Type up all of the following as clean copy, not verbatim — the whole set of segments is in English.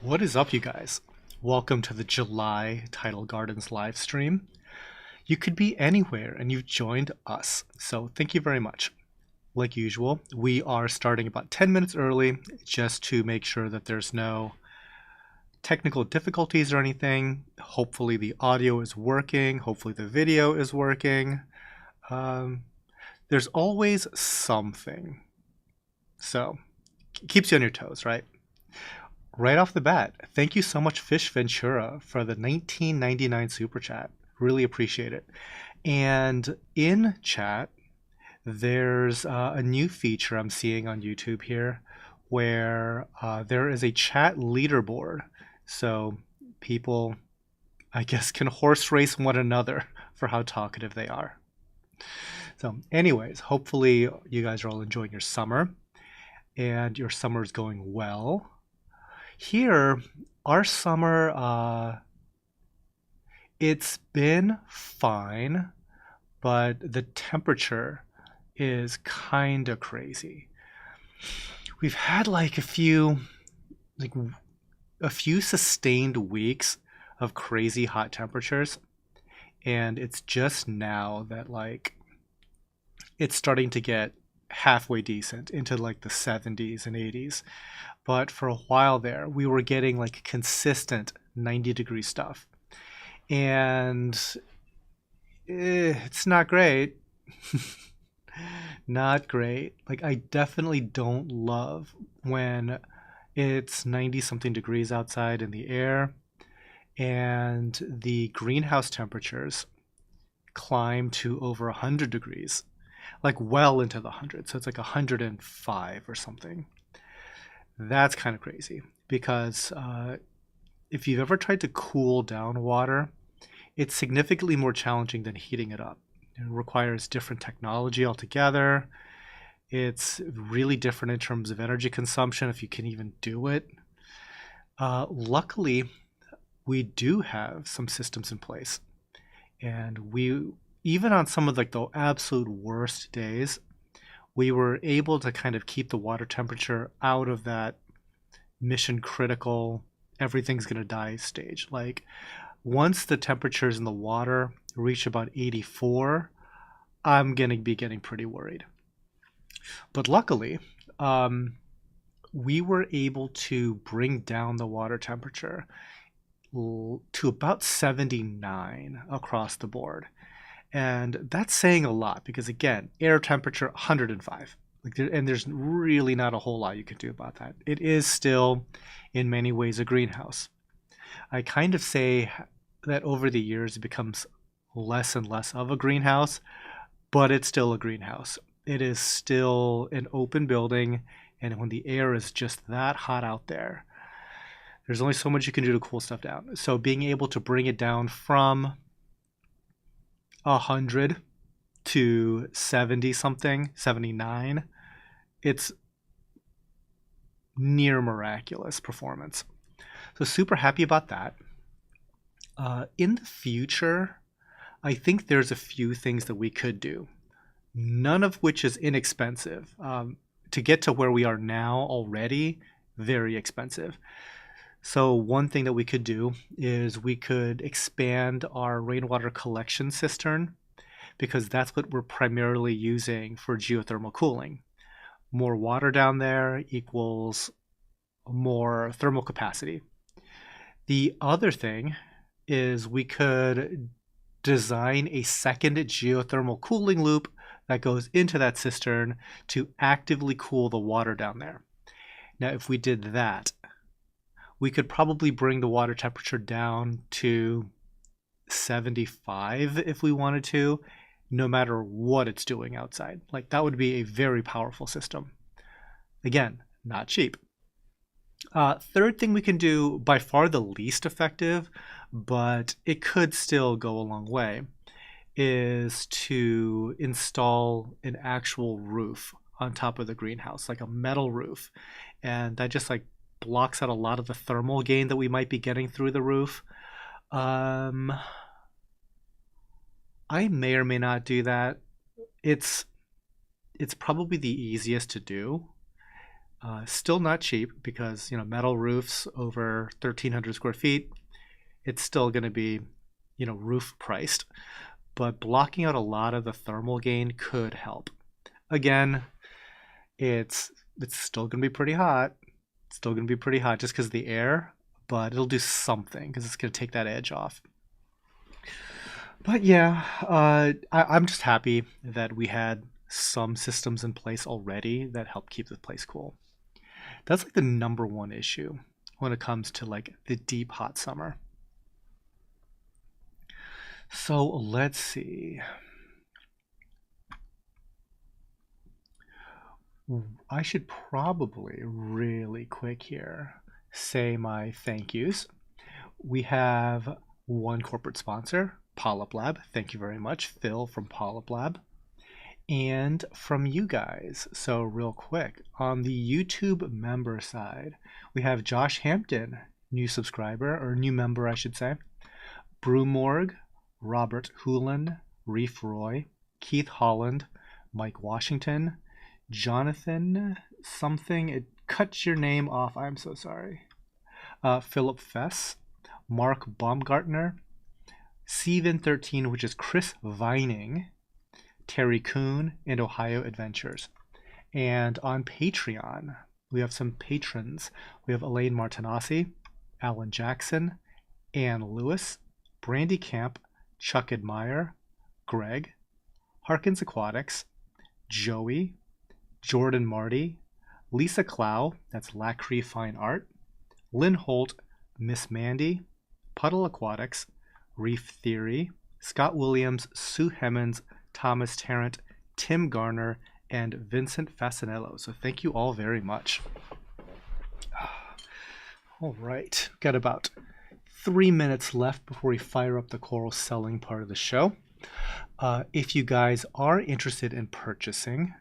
What is up, you guys? Welcome to the July Tidal Gardens live stream. You could be anywhere and you've joined us, so thank you very much. Like usual, we are starting about 10 minutes early just to make sure that there's no technical difficulties or anything. Hopefully, the audio is working, hopefully, the video is working. Um, there's always something, so keeps you on your toes, right? Right off the bat, thank you so much, Fish Ventura, for the 1999 super chat. Really appreciate it. And in chat, there's a new feature I'm seeing on YouTube here where there is a chat leaderboard. So people, I guess, can horse race one another for how talkative they are. So, anyways, hopefully you guys are all enjoying your summer and your summer is going well. Here, our summer, it's been fine, but the temperature is kind of crazy. We've had like a few sustained weeks of crazy hot temperatures, and it's just now that it's starting to get halfway decent into like the 70s and 80s. But for a while there, we were getting like consistent 90-degree stuff. And it's not great. Not great. Like, I definitely don't love when it's 90 something degrees outside in the air and the greenhouse temperatures climb to over 100 degrees, like well into the hundreds. So it's like 105 or something. That's kind of crazy because if you've ever tried to cool down water, it's significantly more challenging than heating it up. It requires different technology altogether. It's really different in terms of energy consumption, if you can even do it. Luckily, we do have some systems in place. And even on some of like the absolute worst days, we were able to kind of keep the water temperature out of that mission critical, everything's going to die stage. Like, once the temperatures in the water reach about 84, I'm going to be getting pretty worried. But luckily, we were able to bring down the water temperature to about 79 across the board. And that's saying a lot because, again, air temperature 105. And there's really not a whole lot you can do about that. It is still, in many ways, a greenhouse. I kind of say that over the years it becomes less and less of a greenhouse, but it's still a greenhouse. It is still an open building, and when the air is just that hot out there, there's only so much you can do to cool stuff down. So being able to bring it down from 100 to 70 something, 79, it's near miraculous performance. So super happy about that. In the future, I think there's a few things that we could do, none of which is inexpensive. To get to where we are now already, very expensive. So one thing that we could do is we could expand our rainwater collection cistern because that's what we're primarily using for geothermal cooling. More water down there equals more thermal capacity. The other thing is we could design a second geothermal cooling loop that goes into that cistern to actively cool the water down there. Now, if we did that, we could probably bring the water temperature down to 75 if we wanted to, no matter what it's doing outside. Like, that would be a very powerful system. Again, not cheap. Third thing we can do, by far the least effective, but it could still go a long way, is to install an actual roof on top of the greenhouse, like a metal roof. And that just like blocks out a lot of the thermal gain that we might be getting through the roof. I may or may not do that. It's probably the easiest to do. Still not cheap because, metal roofs over 1,300 square feet, it's still going to be, roof priced. But blocking out a lot of the thermal gain could help. Again, it's still going to be pretty hot. It's still going to be pretty hot just because of the air, but it'll do something because it's going to take that edge off. But yeah, I'm just happy that we had some systems in place already that help keep the place cool. That's like the number one issue when it comes to like the deep hot summer. So let's see. I should probably really quick here say my thank yous. We have one corporate sponsor, Polyp Lab. Thank you very much, Phil from Polyp Lab. And from you guys. So real quick, on the YouTube member side, we have Josh Hampton, new subscriber, or new member, I should say. Brewmorg, Robert Hoolan, Reef Roy, Keith Holland, Mike Washington, Jonathan something. It cuts your name off. I'm so sorry. Philip Fess, Mark Baumgartner, Steven13, which is Chris Vining, Terry Kuhn, and Ohio Adventures. And on Patreon, we have some patrons. We have Elaine Martinassi, Alan Jackson, Ann Lewis, Brandy Camp, Chuck Admire, Greg, Harkins Aquatics, Joey, Jordan Marty, Lisa Clow, that's Lacree Fine Art, Lynn Holt, Miss Mandy, Puddle Aquatics, Reef Theory, Scott Williams, Sue Hemmons, Thomas Tarrant, Tim Garner, and Vincent Fasinello. So thank you all very much. All right, got about 3 minutes left before we fire up the coral selling part of the show. If you guys are interested in purchasing,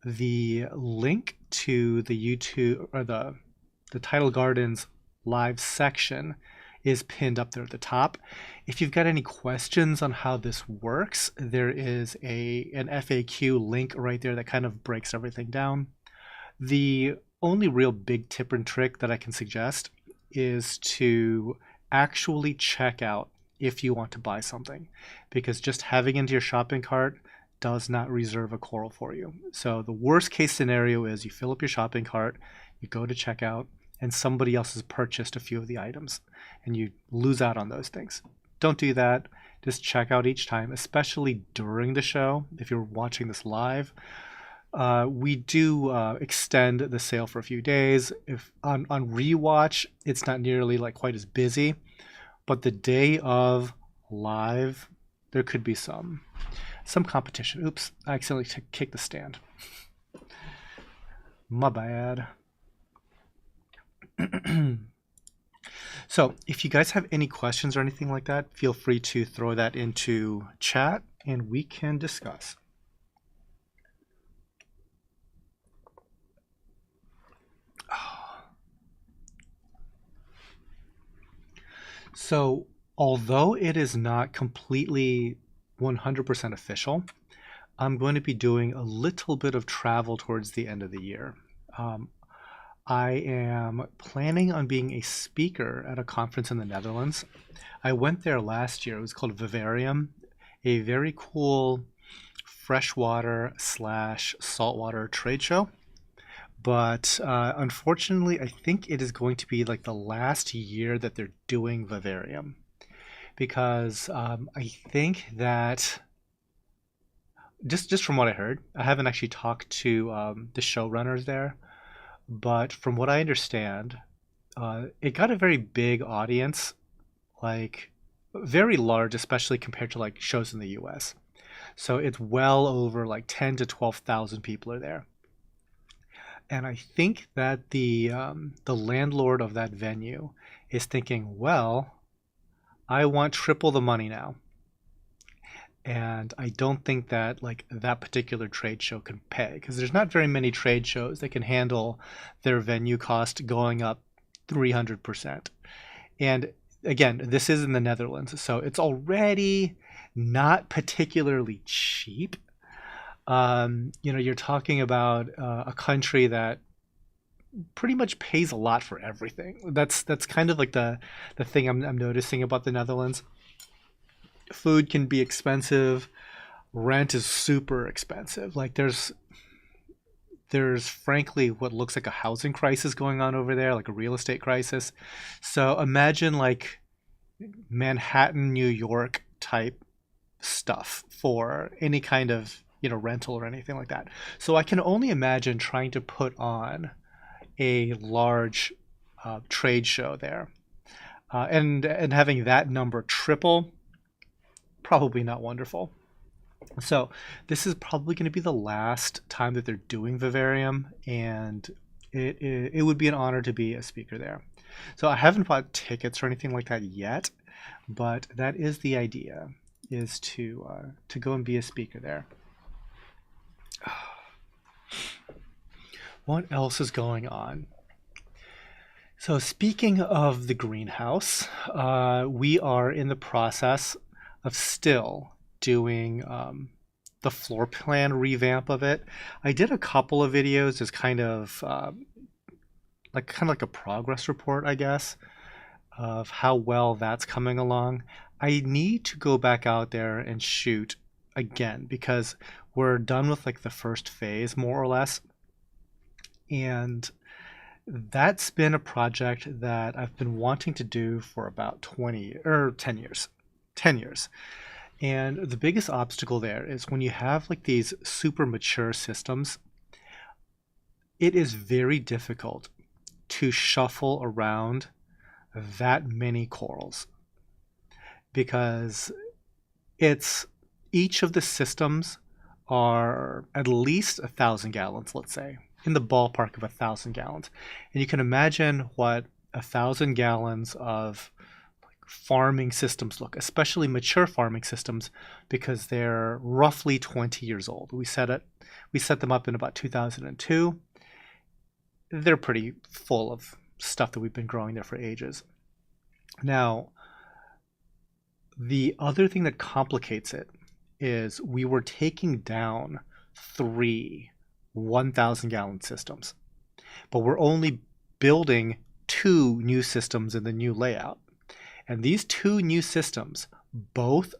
the link to the YouTube or the Tidal Gardens live section is pinned up there at the top. If you've got any questions on how this works, there is an FAQ link right there that kind of breaks everything down. The only real big tip and trick that I can suggest is to actually check out if you want to buy something, because just having it into your shopping cart does not reserve a coral for you. So the worst case scenario is you fill up your shopping cart, you go to checkout, and somebody else has purchased a few of the items and you lose out on those things. Don't do that. Just check out each time, especially during the show. If you're watching this live, we do extend the sale for a few days. If on rewatch, it's not nearly like quite as busy, but the day of live, there could be some competition. Oops, I accidentally kicked the stand. My bad. So if you guys have any questions or anything like that, feel free to throw that into chat and we can discuss. So although it is not completely 100% official, I'm going to be doing a little bit of travel towards the end of the year. I am planning on being a speaker at a conference in the Netherlands. I went there last year. It was called Vivarium, a very cool freshwater / saltwater trade show. But unfortunately, I think it is going to be like the last year that they're doing Vivarium, because I think that just from what I heard, I haven't actually talked to the showrunners there, but from what I understand, it got a very big audience, like very large, especially compared to like shows in the US. So it's well over like 10 to 12,000 people are there. And I think that the landlord of that venue is thinking, well, I want triple the money now. And I don't think that like that particular trade show can pay, because there's not very many trade shows that can handle their venue cost going up 300%. And again, this is in the Netherlands, so it's already not particularly cheap. You're talking about a country that pretty much pays a lot for everything. That's kind of like the thing I'm noticing about the Netherlands. Food can be expensive. Rent is super expensive. Like there's frankly what looks like a housing crisis going on over there, like a real estate crisis. So imagine like Manhattan, New York type stuff for any kind of, rental or anything like that. So I can only imagine trying to put on a large trade show there, and having that number triple, probably not wonderful. So this is probably going to be the last time that they're doing Vivarium, and it would be an honor to be a speaker there. So I haven't bought tickets or anything like that yet, but that is the idea, is to go and be a speaker there. What else is going on? So speaking of the greenhouse, we are in the process of still doing the floor plan revamp of it. I did a couple of videos as kind of like a progress report, I guess, of how well that's coming along. I need to go back out there and shoot again because we're done with like the first phase more or less. And that's been a project that I've been wanting to do for about 20 or 10 years. 10 years. And the biggest obstacle there is when you have like these super mature systems, it is very difficult to shuffle around that many corals because it's each of the systems are at least 1,000 gallons, let's say, in the ballpark of 1,000 gallons. And you can imagine what 1,000 gallons of farming systems look, especially mature farming systems, because they're roughly 20 years old. We set them up in about 2002. They're pretty full of stuff that we've been growing there for ages. Now, the other thing that complicates it is we were taking down 3 1,000-gallon systems, but we're only building 2 new systems in the new layout. And these 2 new systems both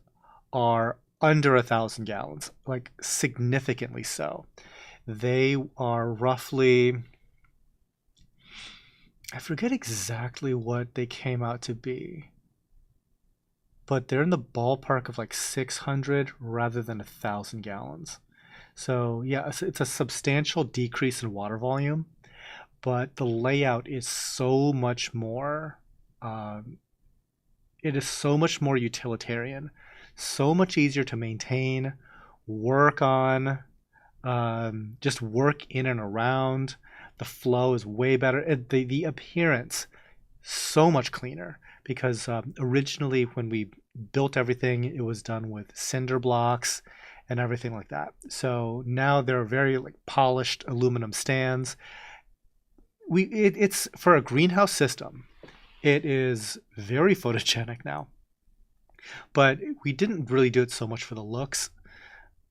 are under 1,000 gallons, like significantly so. They are roughly, I forget exactly what they came out to be, but they're in the ballpark of like 600 rather than 1,000 gallons. So yeah, it's a substantial decrease in water volume, but the layout is so much more, it is so much more utilitarian, so much easier to maintain, work on, just work in and around. The flow is way better. The appearance, so much cleaner because originally when we built everything, it was done with cinder blocks and everything like that. So now they're very like polished aluminum stands. It's for a greenhouse system. It is very photogenic now, but we didn't really do it so much for the looks.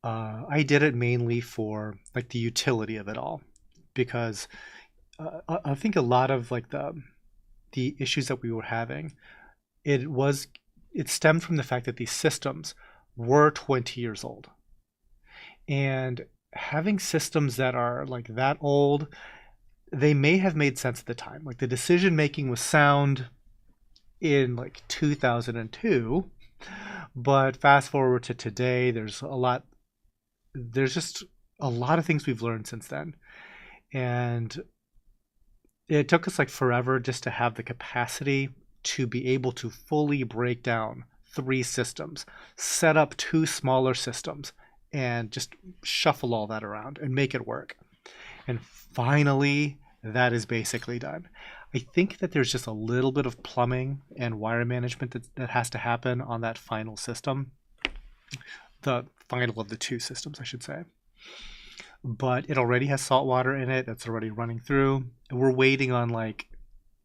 I did it mainly for like the utility of it all, because I think a lot of like the issues that we were having, it stemmed from the fact that these systems were 20 years old, and having systems that are like that old, they may have made sense at the time. Like the decision making was sound in like 2002, but fast forward to today, there's just a lot of things we've learned since then. And it took us like forever just to have the capacity to be able to fully break down 3 systems, set up 2 smaller systems, and just shuffle all that around and make it work. And finally, that is basically done. I think that there's just a little bit of plumbing and wire management that has to happen on that final system. The final of the 2 systems, I should say. But it already has salt water in it. That's already running through. And we're waiting on, like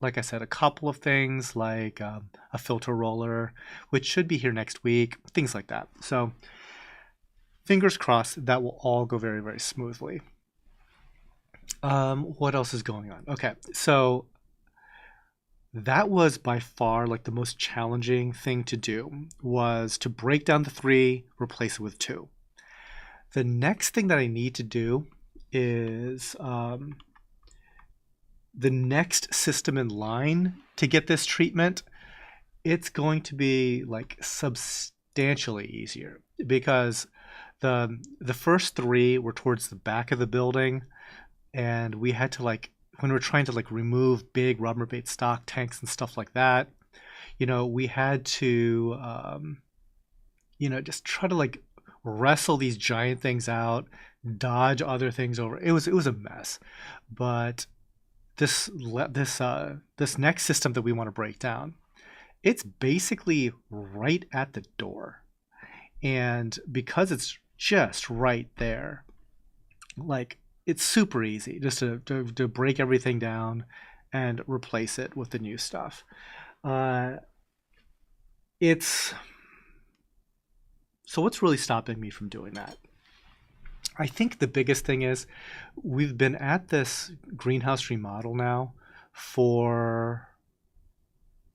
I said, a couple of things like a filter roller, which should be here next week, things like that. So fingers crossed that will all go very, very smoothly. What else is going on? Okay, so that was by far like the most challenging thing to do was to break down the three, replace it with two. The next thing that I need to do is the next system in line to get this treatment. It's going to be like substantially easier because the first three were towards the back of the building, and we had to like when we're trying to like remove big Rubbermaid stock tanks and stuff like that, we had to just try to like wrestle these giant things out, dodge other things over. It was a mess. But this next system that we want to break down, it's basically right at the door. And because it's just right there, like it's super easy just to break everything down and replace it with the new stuff. Uh, it's so what's really stopping me from doing that? I think the biggest thing is we've been at this greenhouse remodel now for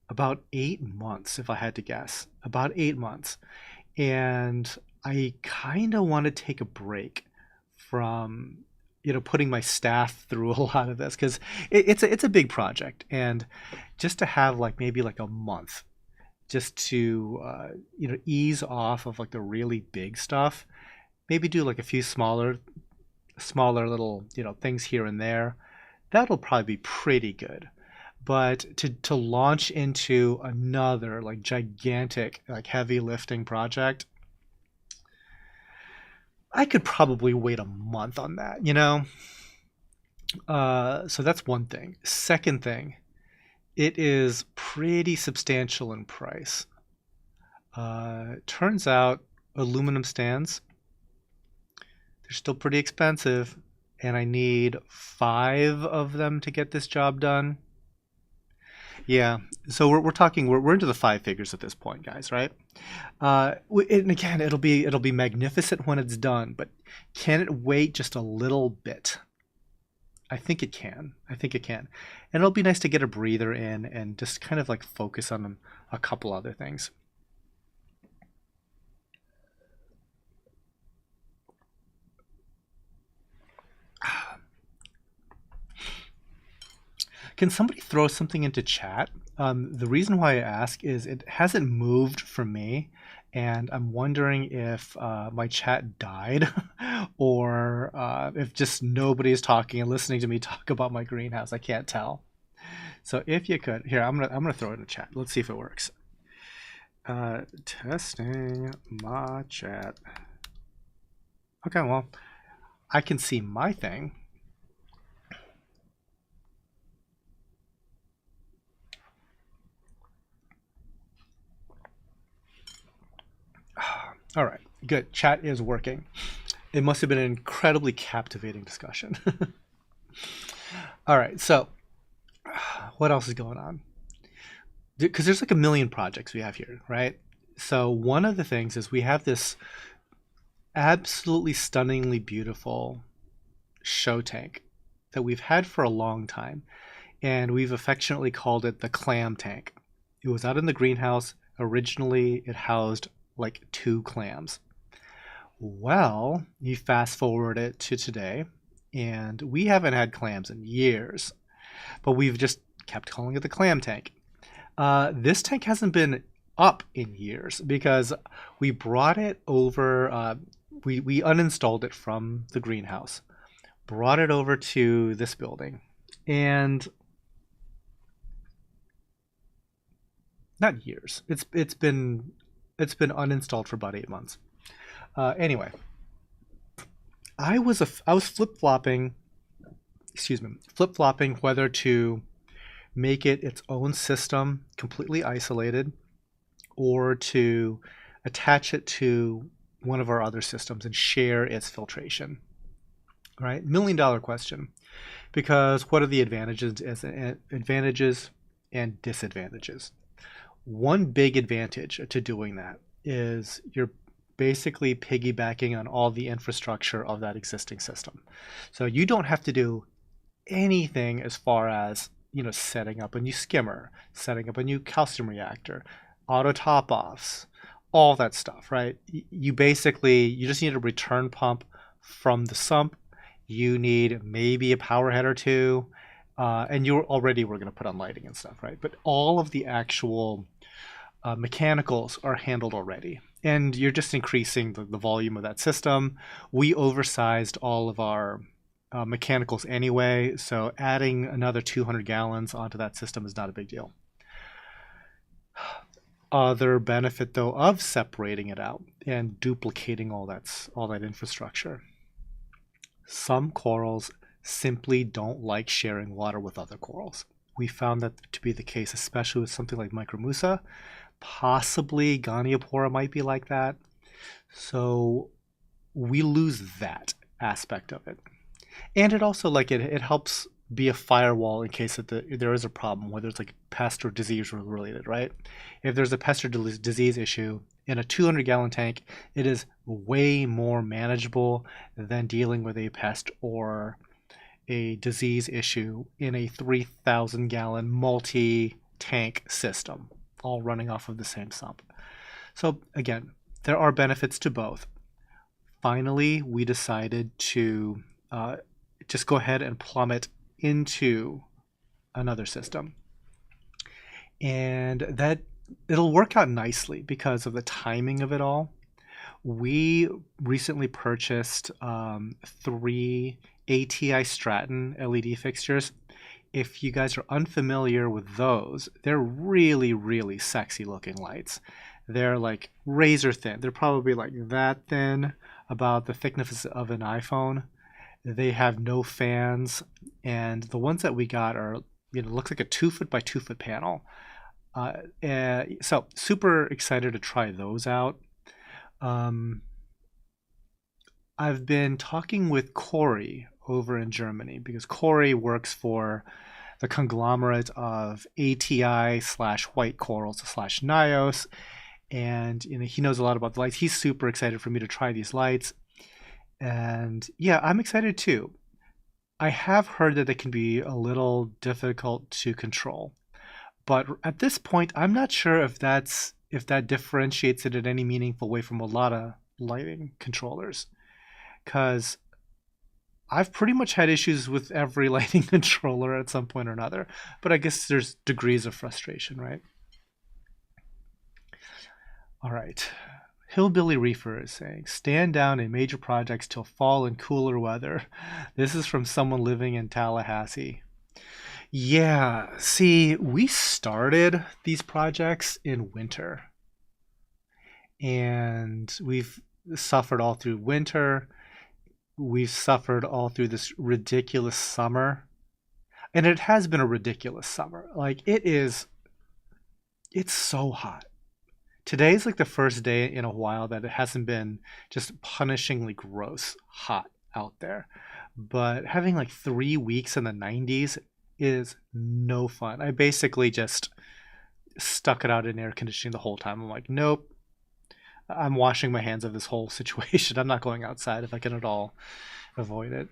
about 8 months, if I had to guess, about 8 months. And I kind of want to take a break from putting my staff through a lot of this because it's a big project, and just to have like maybe like a month just to ease off of like the really big stuff, maybe do like a few smaller little things here and there. That'll probably be pretty good. But to launch into another like gigantic like heavy lifting project, I could probably wait a month on that. So that's one thing. Second thing, it is pretty substantial in price. Turns out aluminum stands, they're still pretty expensive, and I need 5 of them to get this job done. Yeah, so we're talking we're into the 5 figures at this point, guys, right? And again, it'll be magnificent when it's done, but can it wait just a little bit? I think it can. I think it can, and it'll be nice to get a breather in and just kind of like focus on a couple other things. Can somebody throw something into chat? The reason why I ask is it hasn't moved for me, and I'm wondering if my chat died or if just nobody's talking and listening to me talk about my greenhouse. I can't tell. So if you could, here, I'm gonna throw it in the chat. Let's see if it works. Testing my chat. Okay, well, I can see my thing. All right, good. Chat is working. It must have been an incredibly captivating discussion. All right, so what else is going on? Because there's like a million projects we have here, right? So one of the things is we have this absolutely stunningly beautiful show tank that we've had for a long time, and we've affectionately called it the clam tank. It was out in the greenhouse. Originally, it housed like 2 clams. Well, you fast forward it to today, and we haven't had clams in years, but we've just kept calling it the clam tank. This tank hasn't been up in years because we brought it over. We uninstalled it from the greenhouse, brought it over to this building, and not years. It's been uninstalled for about 8 months. Anyway, I was flip flopping. Excuse me, flip flopping whether to make it its own system, completely isolated, or to attach it to one of our other systems and share its filtration. Right, $1 million question. Because what are the advantages and disadvantages? One big advantage to doing that is you're basically piggybacking on all the infrastructure of that existing system. So you don't have to do anything as far as, setting up a new skimmer, setting up a new calcium reactor, auto top offs, all that stuff, right? You just need a return pump from the sump. You need maybe a power head or two, and we're going to put on lighting and stuff, right? But all of the actual mechanicals are handled already, and you're just increasing the volume of that system. We oversized all of our mechanicals anyway, so adding another 200 gallons onto that system is not a big deal. Other benefit though of separating it out and duplicating all that infrastructure. Some corals simply don't like sharing water with other corals. We found that to be the case, especially with something like Micromusa. Possibly Goniopora might be like that. So we lose that aspect of it. And it also it helps be a firewall in case that there is a problem, whether it's like pest or disease related, right? If there's a pest or disease issue in a 200-gallon tank, it is way more manageable than dealing with a pest or a disease issue in a 3,000-gallon multi-tank system, all running off of the same sump. So again, there are benefits to both. Finally, we decided to just go ahead and plummet into another system. And that it'll work out nicely because of the timing of it all. We recently purchased 3 ATI Stratton LED fixtures. If you guys are unfamiliar with those, they're really, really sexy looking lights. They're like razor thin. They're probably like that thin, about the thickness of an iPhone. They have no fans, and the ones that we got are, looks like a 2 foot by 2 foot panel. So super excited to try those out. I've been talking with Corey over in Germany because Corey works for the conglomerate of ATI slash White Corals slash Nios, and he knows a lot about the lights. He's super excited for me to try these lights, and yeah, I'm excited too. I have heard that they can be a little difficult to control, but at this point, I'm not sure if that differentiates it in any meaningful way from a lot of lighting controllers, because I've pretty much had issues with every lighting controller at some point or another, but I guess there's degrees of frustration, right? All right. Hillbilly Reefer is saying, stand down in major projects till fall and cooler weather. This is from someone living in Tallahassee. Yeah, see, we started these projects in winter, and we've suffered all through winter. We've suffered all through this ridiculous summer. And it has been a ridiculous summer. Like, it's so hot. Today's like the first day in a while that it hasn't been just punishingly gross hot out there. But having like 3 weeks in the 90s is no fun. I basically just stuck it out in air conditioning the whole time. I'm like, nope, I'm washing my hands of this whole situation. I'm not going outside if I can at all avoid it.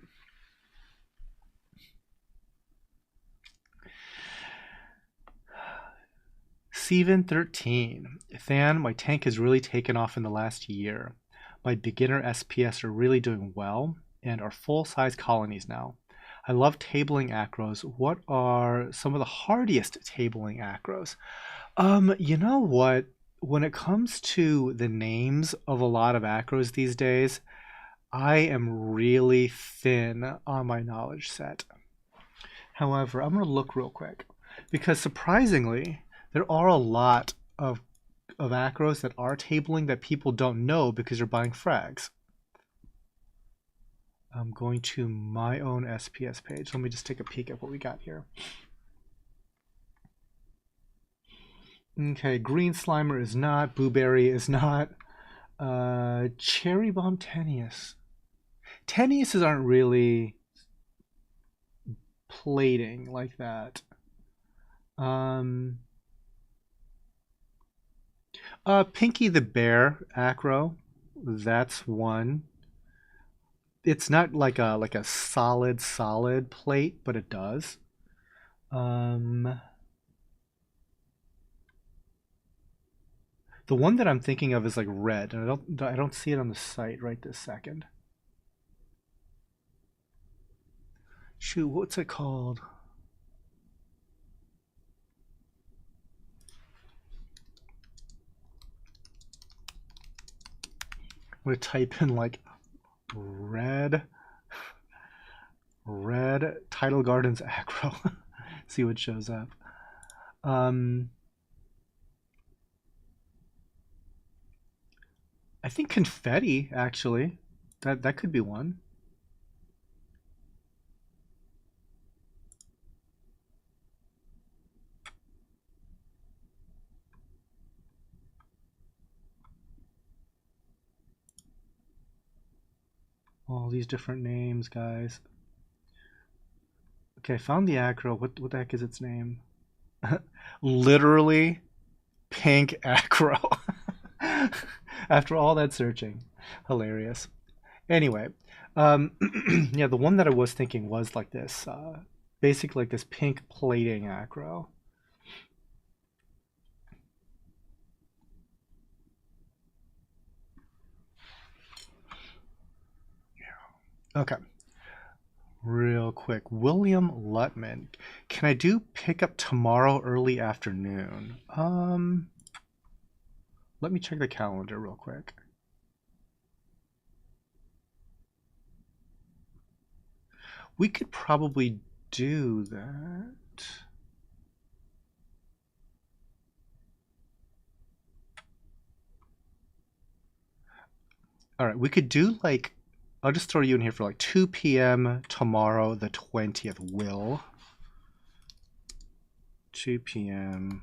Steven 13. Than, my tank has really taken off in the last year. My beginner SPS are really doing well and are full-size colonies now. I love tabling acros. What are some of the hardiest tabling acros? You know what? When it comes to the names of a lot of acros these days, I am really thin on my knowledge set. However, I'm going to look real quick because surprisingly, there are a lot of acros that are tabling that people don't know because they're buying frags. I'm going to my own SPS page. Let me just take a peek at what we got here. Okay, Green Slimer is not. Blueberry is not. Cherry Bomb Tenuous. Tenuouses aren't really plating like that. Pinky the Bear acro. That's one. It's not like a solid plate, but it does. Um, the one that I'm thinking of is like red, and I don't see it on the site right this second. Shoot, what's it called? I'm gonna type in like red Tidal Gardens Acro. See what shows up. Um, I think confetti actually. That could be one. All these different names, guys. Okay, I found the acro. What the heck is its name? Literally pink acro. After all that searching. Hilarious. Anyway, um, yeah, the one that I was thinking was like this, basically like this pink plating acro. Okay, real quick. William Lutman. Can I do pickup tomorrow early afternoon? Let me check the calendar real quick. We could probably do that. All right, we could do like, I'll just throw you in here for like 2 p.m. tomorrow, the 20th. Will 2 p.m.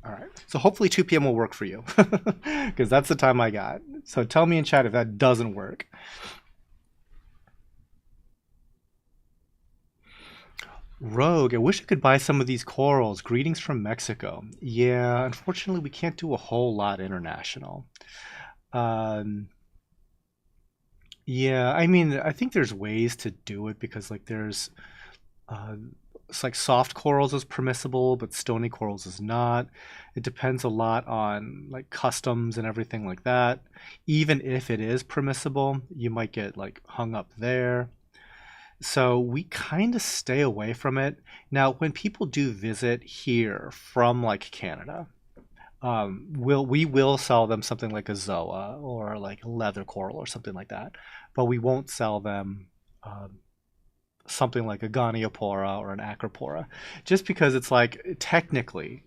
All right. So hopefully 2 p.m. will work for you because that's the time I got. So tell me in chat if that doesn't work. Rogue, I wish I could buy some of these corals. Greetings from Mexico. Yeah, unfortunately, we can't do a whole lot international. Um, yeah, I mean, I think there's ways to do it because, like, there's uh, it's like soft corals is permissible, but stony corals is not. It depends a lot on like customs and everything like that. Even if it is permissible, you might get like hung up there. So we kind of stay away from it. Now, when people do visit here from like Canada, we will sell them something like a Zoa or like a leather coral or something like that, but we won't sell them um, something like a Goniopora or an Acropora, just because it's like technically,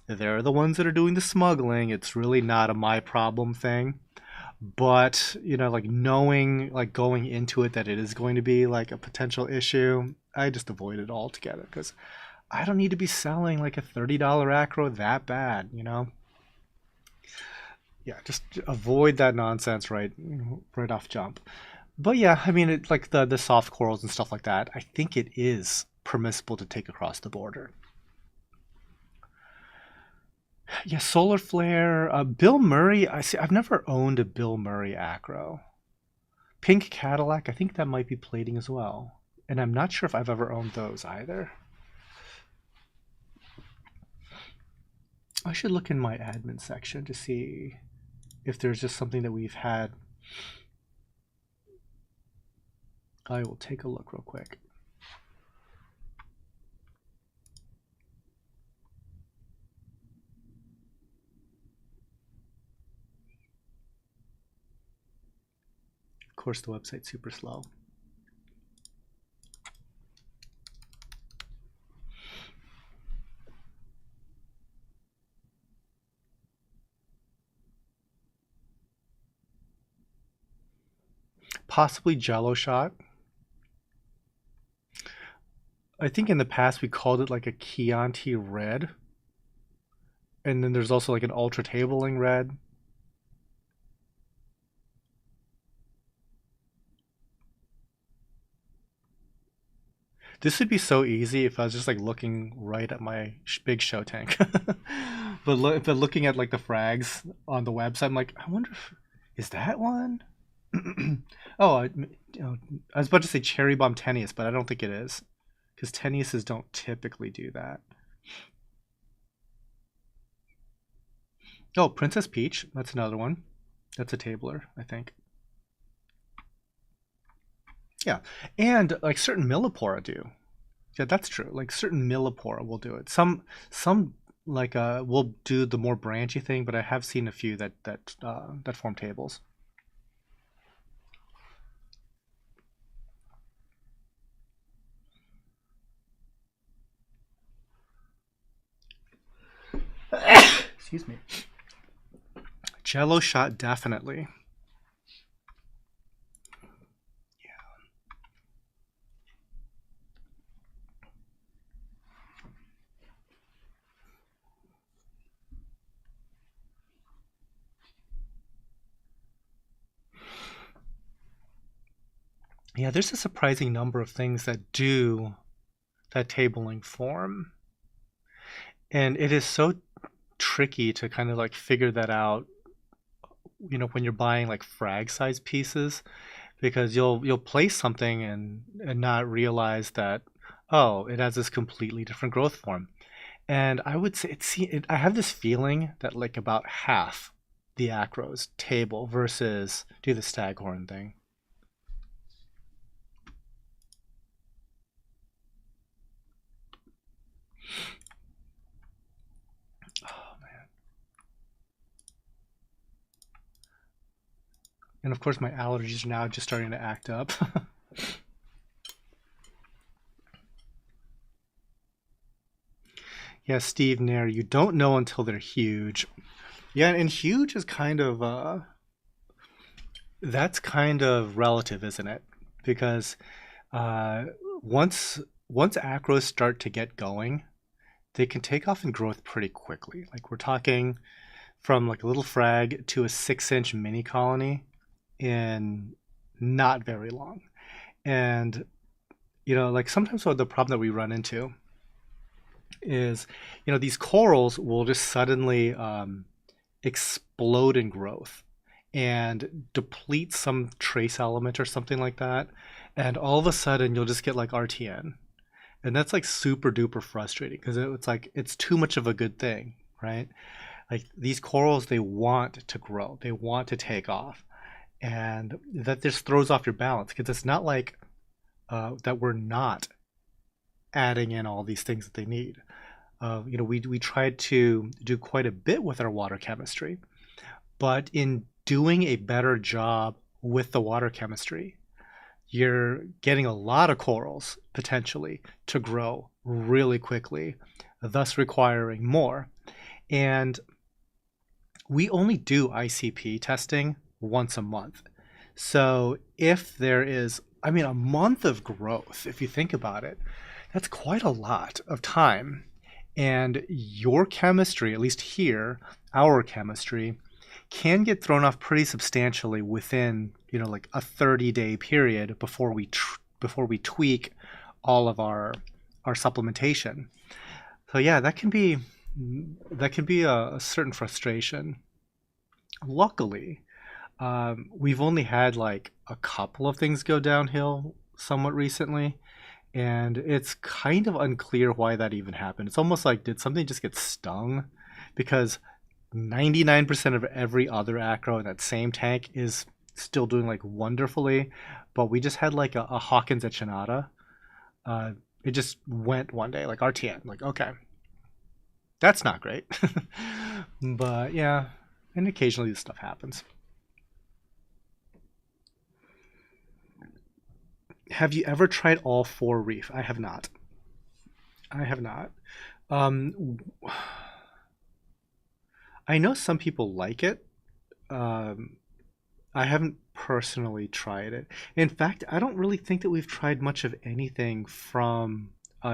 they're the ones that are doing the smuggling. It's really not a my problem thing. But like knowing, like going into it that it is going to be like a potential issue, I just avoid it altogether because I don't need to be selling like a $30 acro that bad. Yeah, just avoid that nonsense right off jump. But yeah, I mean, it, like the soft corals and stuff like that, I think it is permissible to take across the border. Yeah, solar flare. Bill Murray. I see. I've never owned a Bill Murray acro. Pink Cadillac. I think that might be plating as well, and I'm not sure if I've ever owned those either. I should look in my admin section to see if there's just something that we've had. I will take a look real quick. Of course, the website's super slow. Possibly Jello shot. I think in the past we called it like a Chianti red. And then there's also like an ultra tabling red. This would be so easy if I was just like looking right at my big show tank. But looking at like the frags on the website, I'm like, I wonder if is that one? Oh, I was about to say cherry bomb tennies, but I don't think it is because tennises don't typically do that. Oh, Princess Peach, that's another one. That's a tabler, I think. Yeah, and like certain millipora do. Yeah, that's true. Like certain millipora will do it. Some like will do the more branchy thing, but I have seen a few that form tables. Excuse me. Jello shot definitely. Yeah, there's a surprising number of things that do that tabling form, and it is so tricky to kind of like figure that out. When you're buying like frag size pieces, because you'll place something and not realize that oh, it has this completely different growth form. And I would say I have this feeling that like about half the acros table versus do the staghorn thing. Oh man. And of course my allergies are now just starting to act up. Yeah, Steve Nair, you don't know until they're huge. Yeah, and huge is kind of that's kind of relative, isn't it? Because uh, once acros start to get going, they can take off in growth pretty quickly. Like we're talking from like a little frag to a 6-inch mini colony in not very long. And like sometimes what the problem that we run into is, these corals will just suddenly explode in growth and deplete some trace element or something like that. And all of a sudden, you'll just get like RTN. And that's like super duper frustrating because it's like it's too much of a good thing, right? Like these corals, they want to grow, they want to take off. And that just throws off your balance because it's not like that we're not adding in all these things that they need. We tried to do quite a bit with our water chemistry, but in doing a better job with the water chemistry, you're getting a lot of corals potentially to grow really quickly, thus requiring more. And we only do ICP testing once a month. So if there is, I mean, a month of growth, if you think about it, that's quite a lot of time. And your chemistry, at least here, our chemistry, can get thrown off pretty substantially within, like a 30-day period before we tweak all of our supplementation. So yeah, that can be a certain frustration. Luckily, we've only had like a couple of things go downhill somewhat recently, and it's kind of unclear why that even happened. It's almost like did something just get stung? Because 99% of every other acro in that same tank is still doing like wonderfully, but we just had like a Hawkins echinata. Uh, it just went one day, like RTN. Like, okay, that's not great. But yeah, and occasionally this stuff happens. Have you ever tried all four reef? I have not. I have not. Um, I know some people like it. Um, I haven't personally tried it. In fact, I don't really think that we've tried much of anything from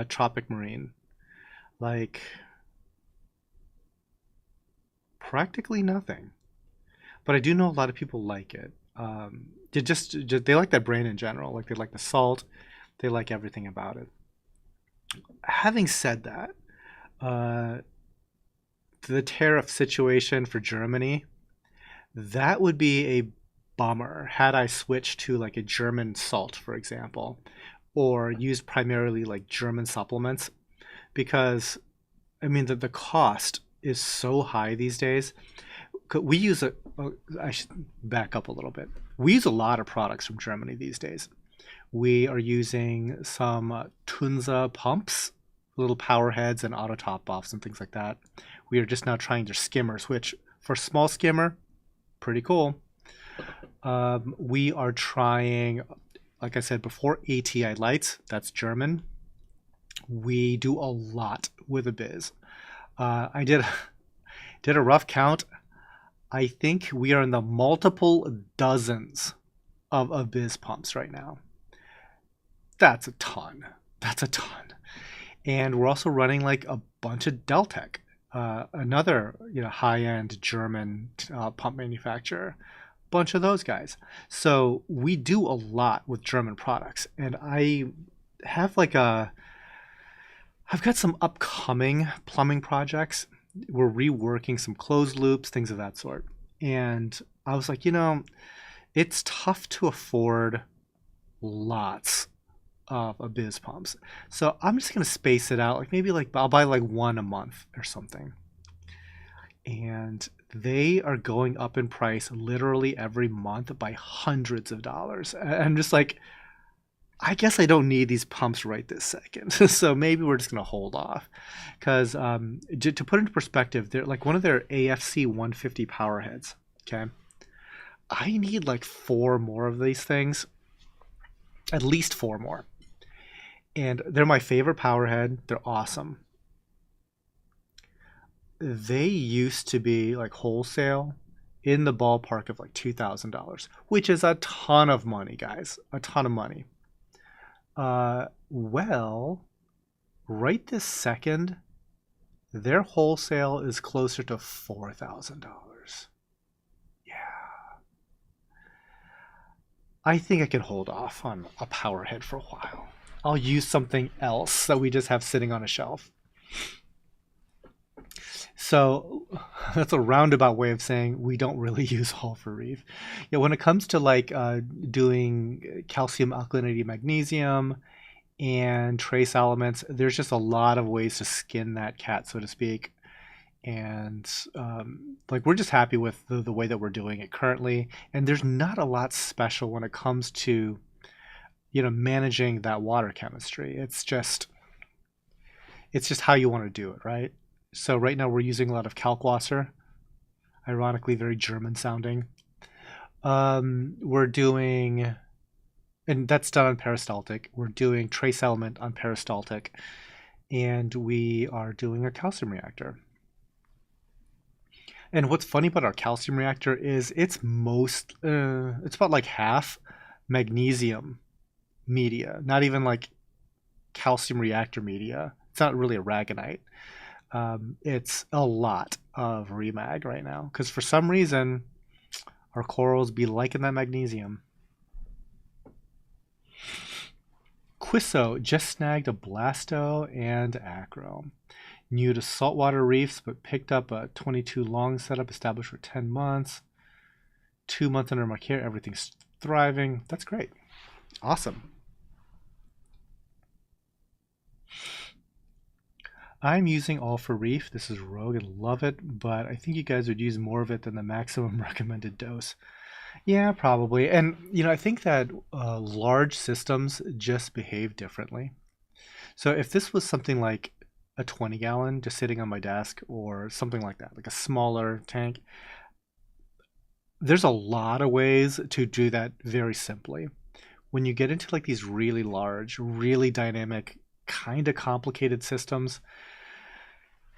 Tropic Marine. Like practically nothing. But I do know a lot of people like it. They like that brand in general. Like they like the salt. They like everything about it. having said that, uh, the tariff situation for Germany, that would be a bummer had I switched to like a German salt, for example, or used primarily like German supplements, because I mean the cost is so high these days. We use I should back up a little bit. We use a lot of products from Germany these days. We are using some Tunza pumps, little power heads and auto top offs and things like that. We are just now trying their skimmers, which for small skimmer, pretty cool. We are trying, like I said before, ATI lights. That's German. We do a lot with Abiz. I did a rough count. I think we are in the multiple dozens of Abiz pumps right now. That's a ton. That's a ton. And we're also running like a bunch of Deltec, another high-end German pump manufacturer. Bunch of those guys. So we do a lot with German products, and have like a I've got some upcoming plumbing projects. We're reworking some closed loops, things of that sort. And I was like, it's tough to afford lots of Abiz pumps. So I'm just gonna space it out. Like maybe like I'll buy like one a month or something. And they are going up in price literally every month by hundreds of dollars. I'm just like, I guess I don't need these pumps right this second. So maybe we're just going to hold off. Because to put into perspective, they're like one of their AFC 150 power heads. Okay. I need like four more of these things, at least four more. And they're my favorite power head. They're awesome. They used to be like wholesale in the ballpark of like $2,000, which is a ton of money, guys. A ton of money. Well, right this second, their wholesale is closer to $4,000. Yeah. I think I can hold off on a power head for a while. I'll use something else that we just have sitting on a shelf. So that's a roundabout way of saying we don't really use Hall for Reef. Yeah, when it comes to like doing calcium alkalinity magnesium and trace elements, there's just a lot of ways to skin that cat, so to speak. And like we're just happy with the way that we're doing it currently. And there's not a lot special when it comes to managing that water chemistry. It's just how you want to do it, right? So right now we're using a lot of Kalkwasser, ironically very German sounding. We're doing, and that's done on peristaltic. We're doing trace element on peristaltic, and we are doing a calcium reactor. And what's funny about our calcium reactor is it's about like half magnesium media, not even like calcium reactor media. It's not really aragonite. It's a lot of remag right now because for some reason our corals be liking that magnesium. Quisso just snagged a blasto and acro. New to saltwater reefs, but picked up a 22 long setup established for 10 months. 2 months under my care, everything's thriving. That's great. Awesome. I'm using All for Reef. This is Rogue and love it, but I think you guys would use more of it than the maximum recommended dose. Yeah, probably. And, I think that large systems just behave differently. So if this was something like a 20 gallon just sitting on my desk or something like that, like a smaller tank, there's a lot of ways to do that very simply. When you get into like these really large, really dynamic, kind of complicated systems,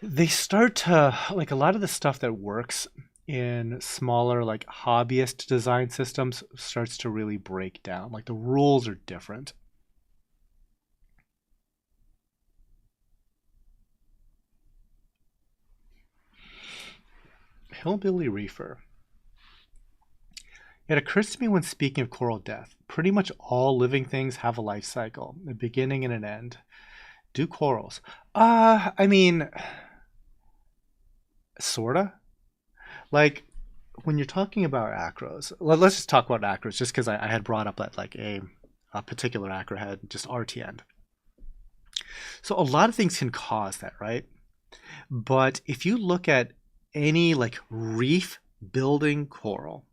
they start to like a lot of the stuff that works in smaller like hobbyist design systems starts to really break down. Like the rules are different. Hillbilly Reefer. It occurs to me when speaking of coral death, pretty much all living things have a life cycle, a beginning and an end. Do corals? I mean, sorta. Like when you're talking about acros, let's just talk about acros, just because I had brought up that like a particular acro had just RTN. So a lot of things can cause that, right? But if you look at any like reef building coral,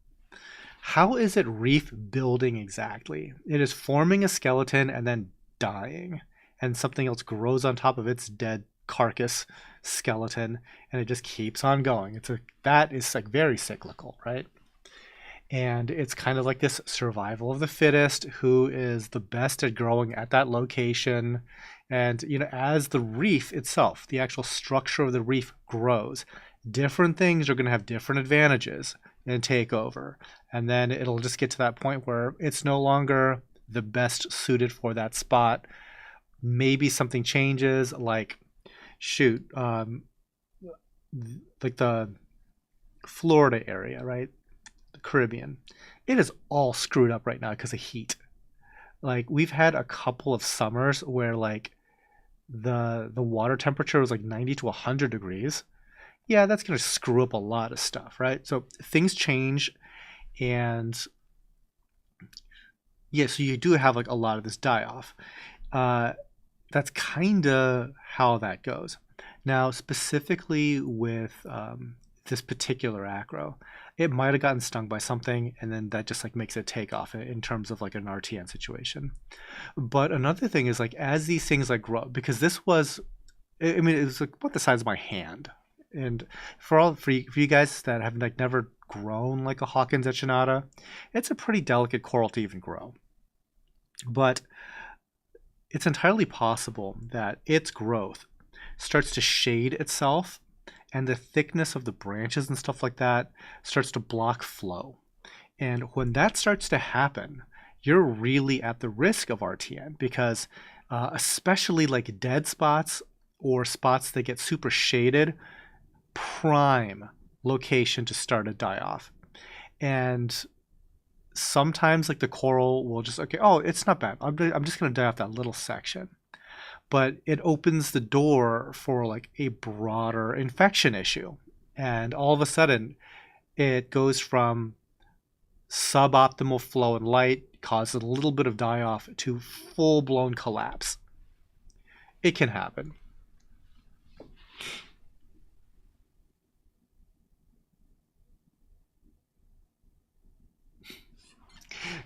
how is it reef building exactly? It is forming a skeleton and then dying, and something else grows on top of its dead carcass skeleton, and it just keeps on going. That is like very cyclical, right? And it's kind of like this survival of the fittest, who is the best at growing at that location. And as the reef itself, the actual structure of the reef grows, different things are going to have different advantages and take over. And then it'll just get to that point where it's no longer the best suited for that spot. Maybe something changes, like shoot, like the Florida area, right? The Caribbean. It is all screwed up right now because of heat. Like we've had a couple of summers where like the water temperature was like 90 to 100 degrees. Yeah, that's going to screw up a lot of stuff, right? So things change, and yeah, so you do have like a lot of this die off. Uh, that's kind of how that goes. Now, specifically with this particular acro, it might have gotten stung by something, and then that just like makes it take off in terms of like an RTN situation. But another thing is like as these things like grow, because this was, I mean, it was like about the size of my hand, and for you guys that have like never grown like a Hawkins echinata, it's a pretty delicate coral to even grow. But it's entirely possible that its growth starts to shade itself, and the thickness of the branches and stuff like that starts to block flow. And when that starts to happen, you're really at the risk of RTN because, especially like dead spots or spots that get super shaded, prime location to start a die off. And sometimes like the coral will just, okay, oh, it's not bad. I'm just going to die off that little section. But it opens the door for like a broader infection issue. And all of a sudden, it goes from suboptimal flow and light, causes a little bit of die off, to full blown collapse. It can happen.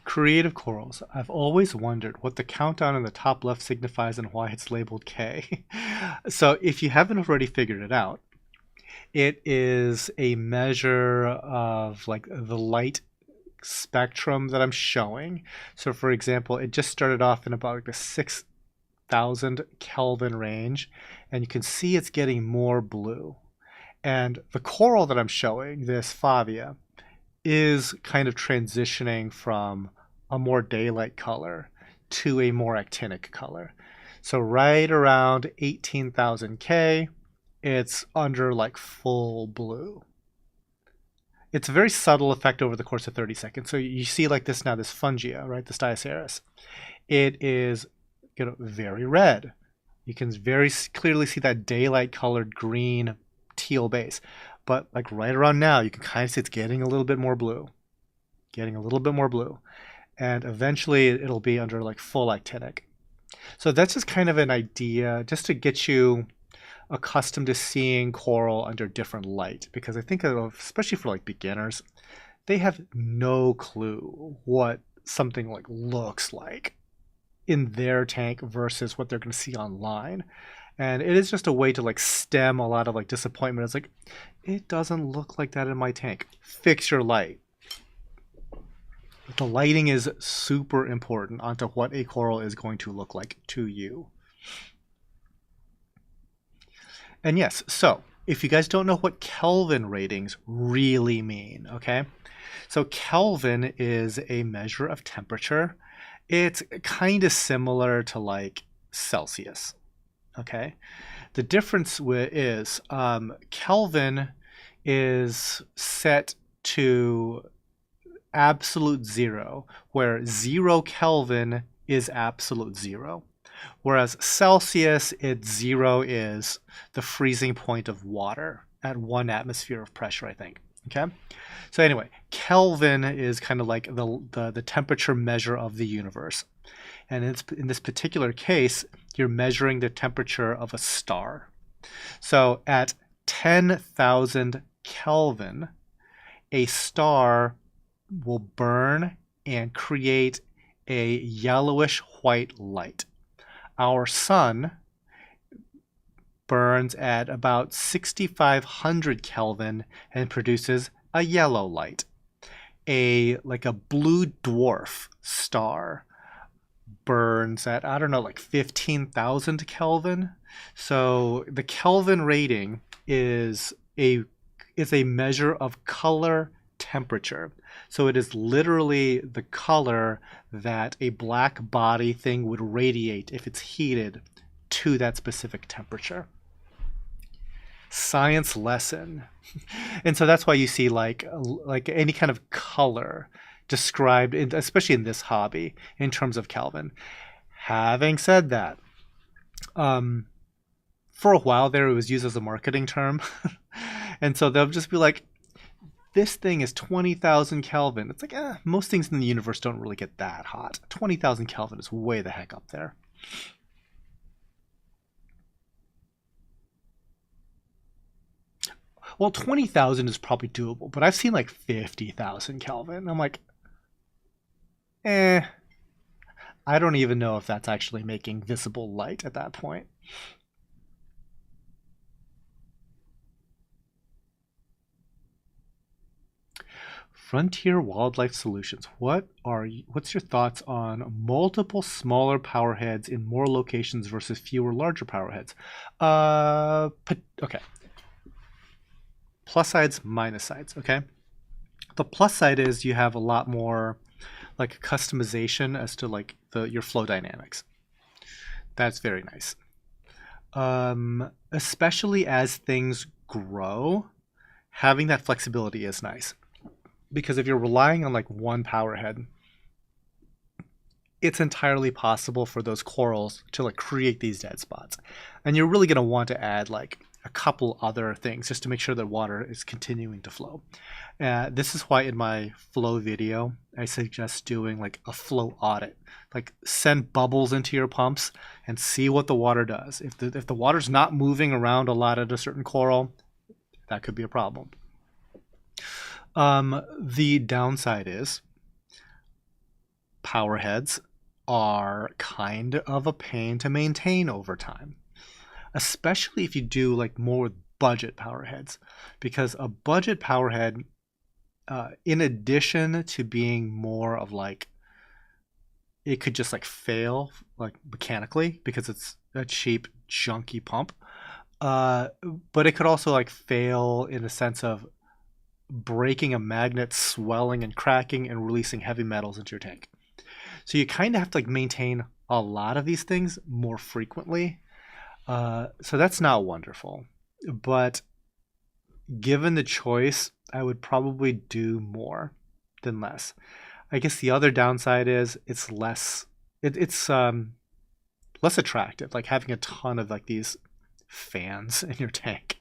Creative corals. I've always wondered what the countdown in the top left signifies and why it's labeled K. So, if you haven't already figured it out, it is a measure of like the light spectrum that I'm showing. So, for example, it just started off in about like the 6,000 Kelvin range, and you can see it's getting more blue. And the coral that I'm showing, this Favia, is kind of transitioning from a more daylight color to a more actinic color. So right around 18,000 K, it's under like full blue. It's a very subtle effect over the course of 30 seconds. So you see like this now, this fungia, right, the Stioceras. It is very red. You can very clearly see that daylight colored green teal base. But like right around now, you can kind of see it's getting a little bit more blue, getting a little bit more blue. And eventually it'll be under like full actinic. So that's just kind of an idea just to get you accustomed to seeing coral under different light, because I think especially for like beginners, they have no clue what something like looks like in their tank versus what they're going to see online. And it is just a way to like stem a lot of like disappointment. It's like, it doesn't look like that in my tank. Fix your light. The lighting is super important onto what a coral is going to look like to you. And yes, so if you guys don't know what Kelvin ratings really mean, okay? So Kelvin is a measure of temperature. It's kind of similar to like Celsius, okay? The difference is Kelvin is set to absolute zero, where 0 Kelvin is absolute zero. Whereas Celsius, it's 0 is the freezing point of water at 1 atmosphere of pressure, I think. Okay. So anyway, Kelvin is kind of like the temperature measure of the universe. And in this particular case, you're measuring the temperature of a star. So at 10,000 Kelvin, a star will burn and create a yellowish white light. Our sun burns at about 6,500 Kelvin and produces a yellow light. Like a blue dwarf star burns at, I don't know, like 15,000 Kelvin. So the Kelvin rating is a measure of color temperature. So it is literally the color that a black body thing would radiate if it's heated to that specific temperature. Science lesson. And so that's why you see like any kind of color described, especially in this hobby, in terms of Kelvin. Having said that, for a while there, it was used as a marketing term. And so they'll just be like, this thing is 20,000 Kelvin. It's like, most things in the universe don't really get that hot. 20,000 Kelvin is way the heck up there. Well, 20,000 is probably doable, but I've seen like 50,000 Kelvin. I'm like, I don't even know if that's actually making visible light at that point. Frontier Wildlife Solutions. What's your thoughts on multiple smaller power heads in more locations versus fewer larger power heads? Okay. Plus sides, minus sides, okay? The plus side is you have a lot more like customization as to like your flow dynamics. That's very nice. Especially as things grow, having that flexibility is nice. Because if you're relying on like one power head, it's entirely possible for those corals to like create these dead spots. And you're really going to want to add like a couple other things just to make sure that water is continuing to flow. This is why in my flow video, I suggest doing like a flow audit. Like send bubbles into your pumps and see what the water does. If the water's not moving around a lot at a certain coral, that could be a problem. The downside is power heads are kind of a pain to maintain over time, especially if you do like more with budget power heads, because a budget power head, in addition to being more of like, it could just like fail like mechanically because it's a cheap junky pump, but it could also like fail in the sense of breaking a magnet, swelling and cracking and releasing heavy metals into your tank. So you kind of have to like maintain a lot of these things more frequently. So that's not wonderful. But given the choice, I would probably do more than less. I guess the other downside is it's less attractive, like having a ton of like these fans in your tank.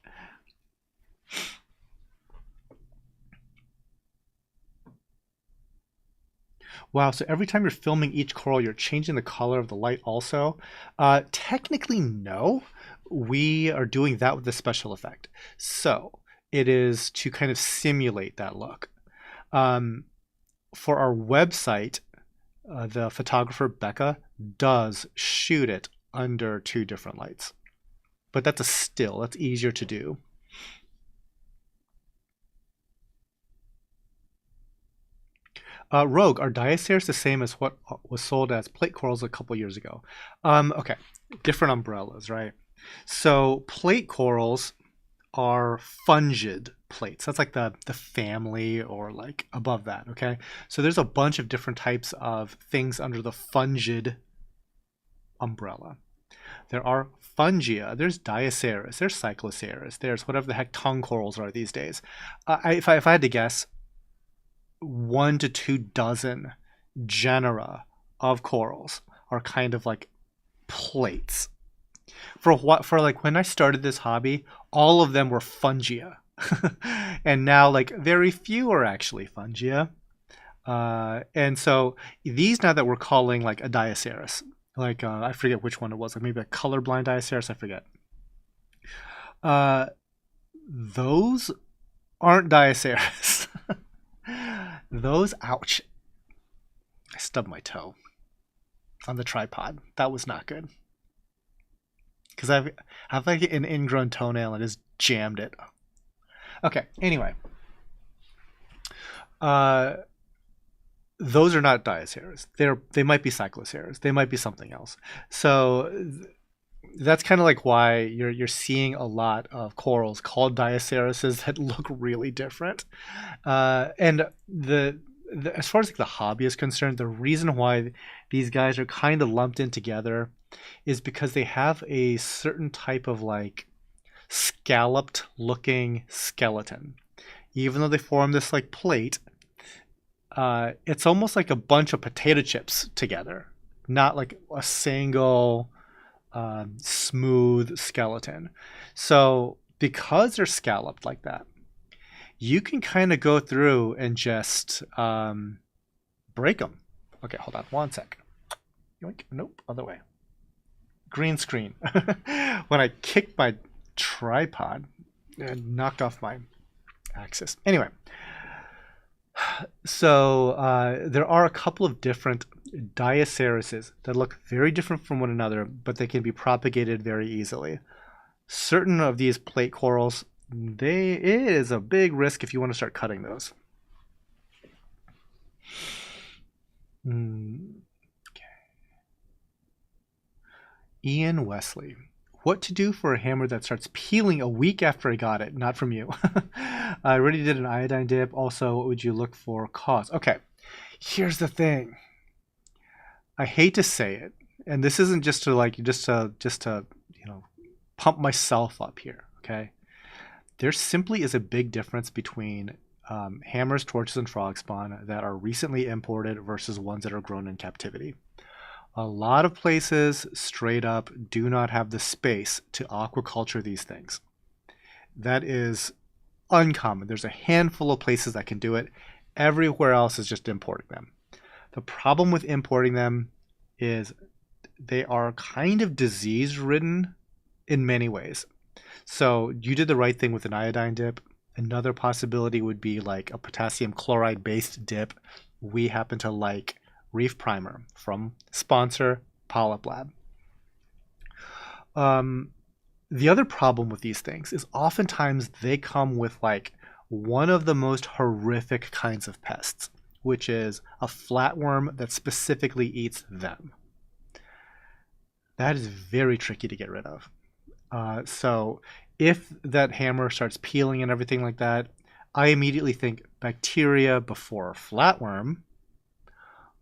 Wow, so every time you're filming each coral, you're changing the color of the light also? Technically, no. We are doing that with a special effect. So it is to kind of simulate that look. For our website, the photographer Becca does shoot it under 2 different lights. But that's a still, that's easier to do. Rogue, are diaceres the same as what was sold as plate corals a couple years ago? Okay, different umbrellas, right? So plate corals are fungid plates. That's like the family or like above that, okay? So there's a bunch of different types of things under the fungid umbrella. There are fungia, there's diaceres, there's cycloceres, there's whatever the heck tongue corals are these days. If I had to guess, 1 to 2 dozen genera of corals are kind of like plates. For like when I started this hobby, all of them were fungia. And now like very few are actually fungia. And so these now that we're calling like a Dioceras, like I forget which one it was, like maybe a colorblind Dioceras, I forget. Uh, those aren't Dioceras. Those, ouch. I stubbed my toe on the tripod. That was not good. Because I've like an ingrown toenail and just jammed it. Okay, anyway. Those are not Dioceras. They might be Cycloceras. They might be something else. So that's kind of like why you're seeing a lot of corals called Diocerases that look really different. And as far as like the hobby is concerned, the reason why these guys are kind of lumped in together is because they have a certain type of like scalloped looking skeleton. Even though they form this like plate, it's almost like a bunch of potato chips together, not like a single smooth skeleton. So because they're scalloped like that, you can kind of go through and just break them. Okay, hold on one sec. Yoink. Nope, other way. Green screen. When I kicked my tripod, it knocked off my axis. Anyway, so there are a couple of different Diocerases that look very different from one another, but they can be propagated very easily. Certain of these plate corals, it is a big risk if you want to start cutting those. Okay. Ian Wesley. What to do for a hammer that starts peeling a week after I got it? Not from you. I already did an iodine dip. Also, what would you look for cause? Okay, here's the thing. I hate to say it, and this isn't just to pump myself up here. Okay, there simply is a big difference between hammers, torches, and frog spawn that are recently imported versus ones that are grown in captivity. A lot of places straight up do not have the space to aquaculture these things. That is uncommon. There's a handful of places that can do it. Everywhere else is just importing them. The problem with importing them is they are kind of disease-ridden in many ways. So you did the right thing with an iodine dip. Another possibility would be like a potassium chloride-based dip. We happen to like Reef Primer from sponsor Polyp Lab. The other problem with these things is oftentimes they come with like one of the most horrific kinds of pests, which is a flatworm that specifically eats them. That is very tricky to get rid of. So if that hammer starts peeling and everything like that, I immediately think bacteria before flatworm,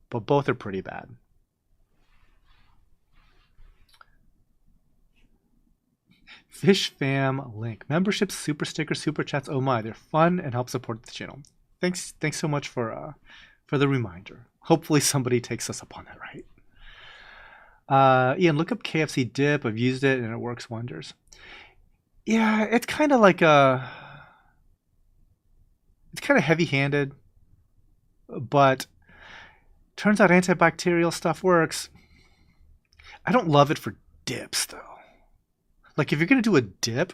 but both are pretty bad. Fish Fam link. Memberships, super stickers, super chats. Oh my, they're fun and help support the channel. Thanks so much for the reminder. Hopefully somebody takes us up on that, right? Ian, look up KFC dip. I've used it and it works wonders. Yeah, it's kind of like it's kind of heavy-handed, but turns out antibacterial stuff works. I don't love it for dips though. Like if you're gonna do a dip,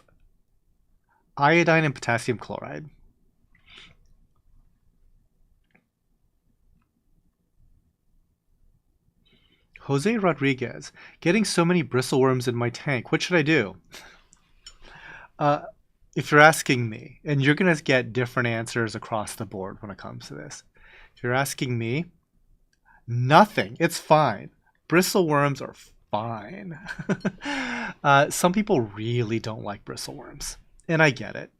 iodine and potassium chloride. Jose Rodriguez, getting so many bristleworms in my tank. What should I do? If you're asking me, and you're gonna get different answers across the board when it comes to this. If you're asking me, nothing. It's fine. Bristleworms are fine. Some people really don't like bristleworms, and I get it.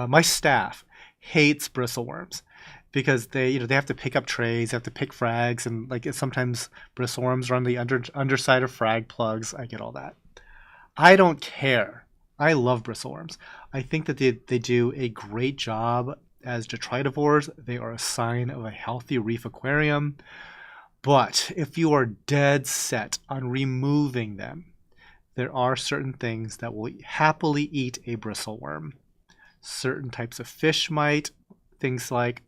My staff hates bristleworms because they have to pick up trays, they have to pick frags, and like sometimes bristleworms are on the underside of frag plugs. I get all that. I don't care. I love bristleworms. I think that they do a great job as detritivores. They are a sign of a healthy reef aquarium. But if you are dead set on removing them, there are certain things that will happily eat a bristleworm. Certain types of fish might, things like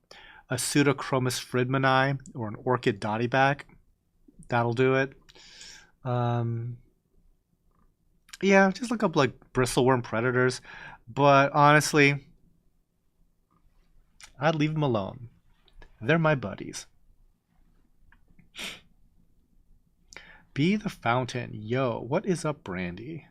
a Pseudochromis friedmani or an orchid dottyback. That'll do it. Um, yeah, just look up like bristleworm predators. But honestly, I'd leave them alone. They're my buddies. Be the Fountain. Yo, what is up, Brandy?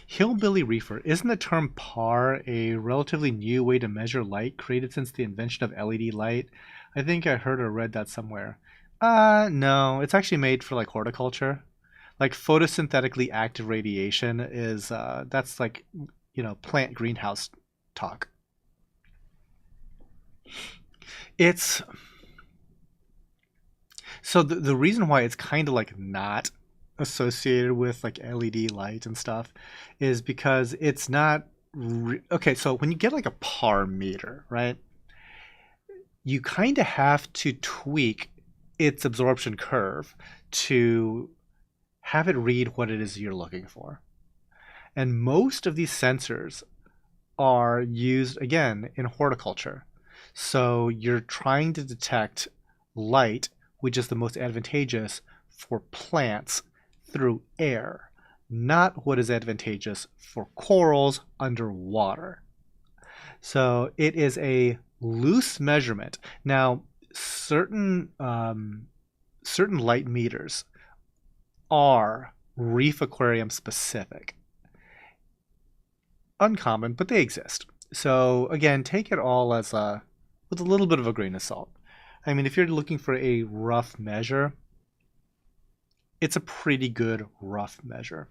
Hillbilly reefer. Isn't the term PAR a relatively new way to measure light created since the invention of LED light? I think I heard or read that somewhere. No, it's actually made for like horticulture. Like photosynthetically active radiation is that's like, plant greenhouse talk. It's so the reason why it's kind of like not associated with like LED light and stuff is because it's not okay. So when you get like a par meter, right, you kind of have to tweak its absorption curve to have it read what it is you're looking for. And most of these sensors are used again in horticulture. So you're trying to detect light, which is the most advantageous for plants through air, not what is advantageous for corals underwater. So it is a loose measurement. Now, certain light meters are reef aquarium specific. Uncommon, but they exist. So again, take it all as with a little bit of a grain of salt. I mean, if you're looking for a rough measure, it's a pretty good rough measure.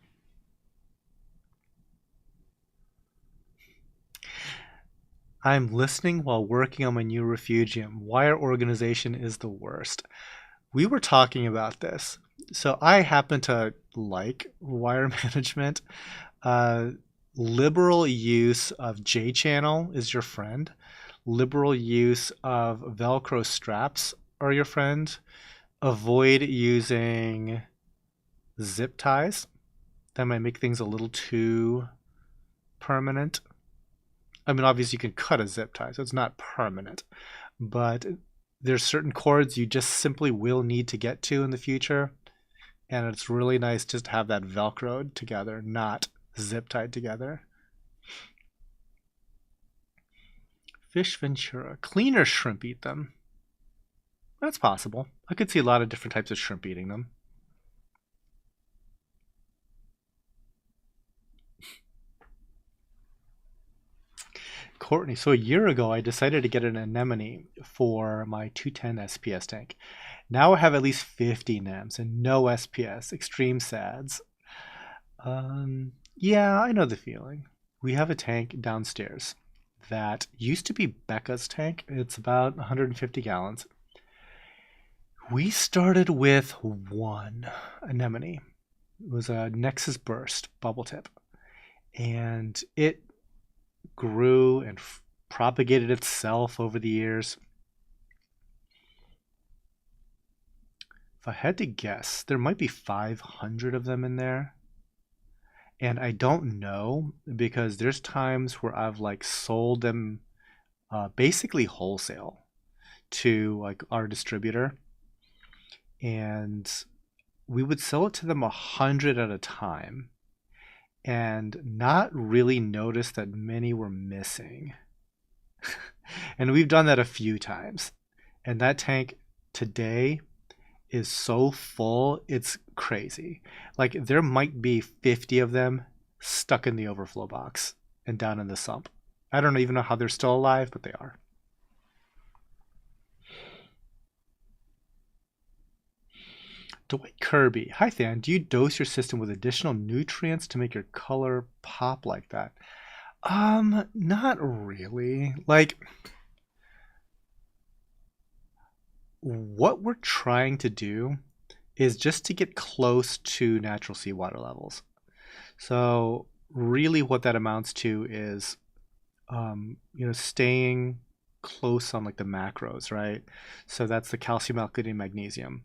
I'm listening while working on my new refugium. Wire organization is the worst. We were talking about this. So I happen to like wire management. Uh, Liberal use of J channel is your friend. Liberal use of Velcro straps are your friend. Avoid using zip ties. That might make things a little too permanent. I mean, obviously you can cut a zip tie, so it's not permanent. But there's certain cords you just simply will need to get to in the future. And it's really nice just to have that Velcroed together, not zip tied together. Fish Ventura. Cleaner shrimp eat them. That's possible. I could see a lot of different types of shrimp eating them. Courtney, so a year ago I decided to get an anemone for my 210 SPS tank. Now I have at least 50 NEMs and no SPS. Extreme sads. Yeah, I know the feeling. We have a tank downstairs that used to be Becca's tank. It's about 150 gallons. We started with one anemone. It was a Nexus Burst bubble tip. And it grew and propagated itself over the years. If I had to guess, there might be 500 of them in there. And I don't know because there's times where I've like sold them basically wholesale to like our distributor, and we would sell it to them 100 at a time and not really notice that many were missing. And we've done that a few times. And that tank today is so full, it's crazy. Like there might be 50 of them stuck in the overflow box and down in the sump. I don't even know how they're still alive, but they are. Dwight Kirby. Hi, Than. Do you dose your system with additional nutrients to make your color pop like that? Not really. Like, what we're trying to do is just to get close to natural seawater levels. So really what that amounts to is, staying close on like the macros, right? So that's the calcium, alkaline, magnesium.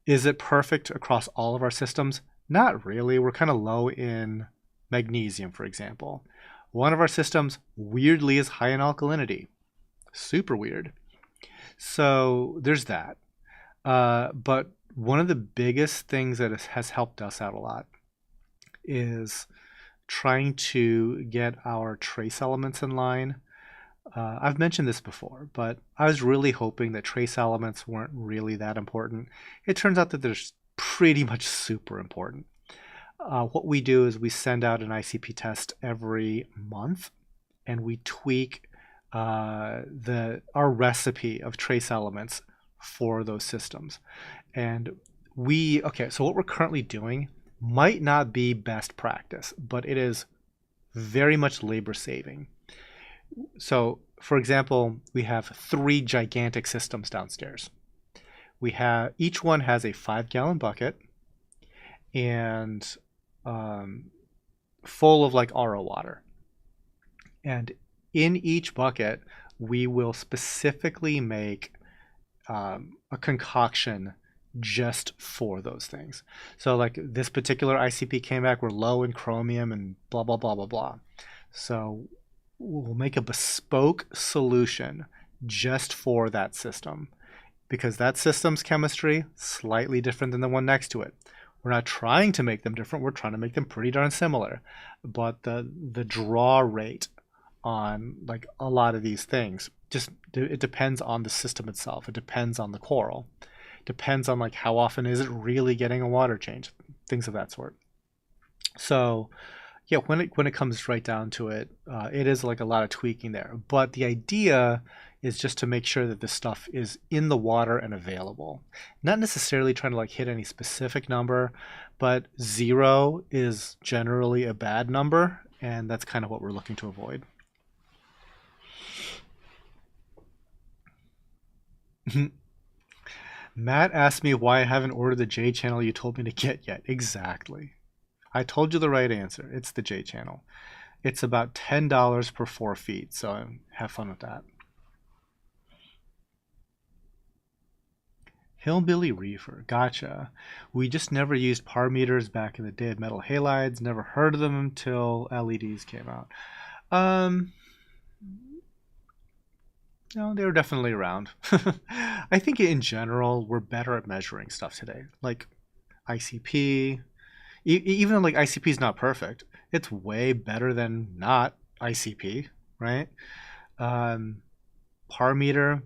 Is it perfect across all of our systems? Not really. We're kind of low in magnesium, for example. One of our systems weirdly is high in alkalinity. Super weird. So there's that. But one of the biggest things that has helped us out a lot is trying to get our trace elements in line. I've mentioned this before, but I was really hoping that trace elements weren't really that important. It turns out that they're pretty much super important. What we do is we send out an ICP test every month, and we tweak our recipe of trace elements for those systems. And so what we're currently doing might not be best practice, but it is very much labor saving. So, for example, we have 3 gigantic systems downstairs. Each one has a 5-gallon bucket and full of like RO water. And in each bucket, we will specifically make a concoction just for those things. So like this particular ICP came back, we're low in chromium and blah, blah, blah, blah, blah. So we'll make a bespoke solution just for that system, because that system's chemistry slightly different than the one next to it. We're not trying to make them different. We're trying to make them pretty darn similar. But the draw rate on like a lot of these things, it depends on the system itself. It depends on the coral. It depends on like how often is it really getting a water change, things of that sort. So yeah, when it comes right down to it, it is like a lot of tweaking there. But the idea is just to make sure that this stuff is in the water and available. Not necessarily trying to like hit any specific number, but 0 is generally a bad number, and that's kind of what we're looking to avoid. Matt asked me why I haven't ordered the J channel you told me to get yet. Exactly. I told you the right answer. It's the J channel. It's about $10 per 4 feet, so have fun with that. Hillbilly Reefer, gotcha. We just never used par meters back in the day of metal halides. Never heard of them until LEDs came out. No, they were definitely around. I think in general, we're better at measuring stuff today. Like ICP, even though like ICP is not perfect, it's way better than not ICP, right? Par meter,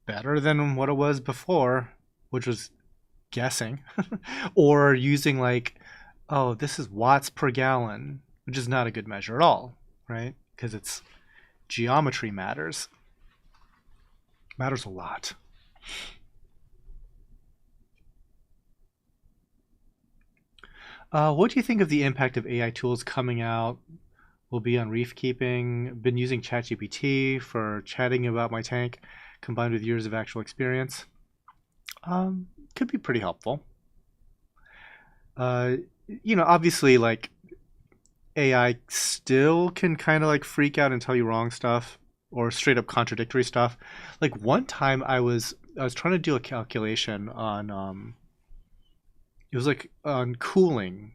better than what it was before, which was guessing, or using like, oh, this is watts per gallon, which is not a good measure at all, right? Because it's geometry matters a lot. What do you think of the impact of AI tools coming out will be on reef keeping? Been using ChatGPT for chatting about my tank, combined with years of actual experience. Could be pretty helpful. Obviously, like AI still can kind of like freak out and tell you wrong stuff or straight up contradictory stuff. Like one time I was trying to do a calculation on it was like on cooling,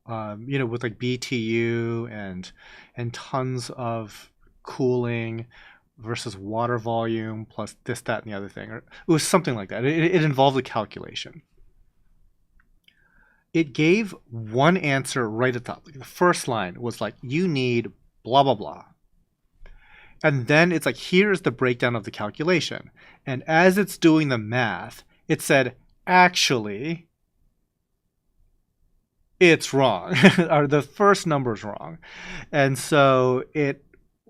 with like BTU and tons of cooling versus water volume plus this, that, and the other thing. Or it was something like that. It involved a calculation. It gave one answer right at the top. Like the first line was like, you need blah, blah, blah. And then it's like, here's the breakdown of the calculation. And as it's doing the math, it said, actually, it's wrong. Or the first number's wrong. And so it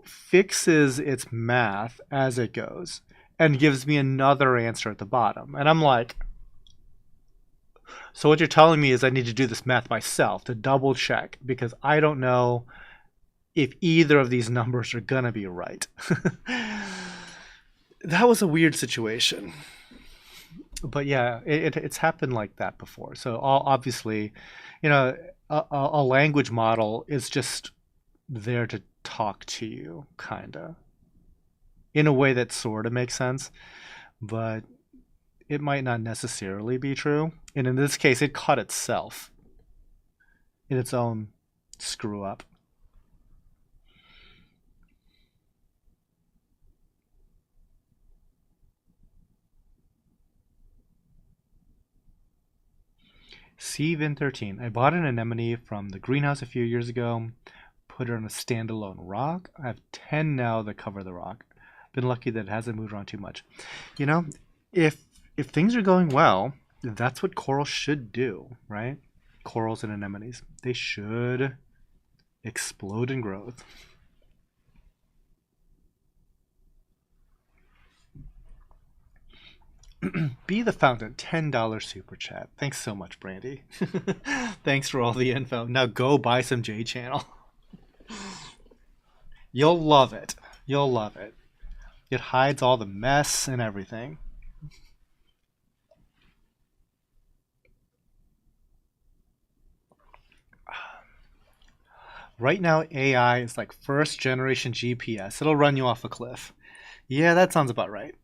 fixes its math as it goes and gives me another answer at the bottom. And I'm like, so what you're telling me is I need to do this math myself to double check, because I don't know if either of these numbers are gonna be right. That was a weird situation. But yeah, it's happened like that before. So obviously, a language model is just there to talk to you, kind of, in a way that sort of makes sense. But it might not necessarily be true. And in this case, it caught itself in its own screw up. Cvin13. I bought an anemone from the greenhouse a few years ago, put it on a standalone rock. I have 10 now that cover the rock. Been lucky that it hasn't moved around too much. You know, if things are going well, that's what corals should do, right? Corals and anemones. They should explode in growth. Be the fountain, $10 super chat. Thanks so much, Brandy. Thanks for all the info. Now go buy some J Channel. You'll love it. You'll love it. It hides all the mess and everything. Right now, AI is like first generation GPS. It'll run you off a cliff. Yeah, that sounds about right.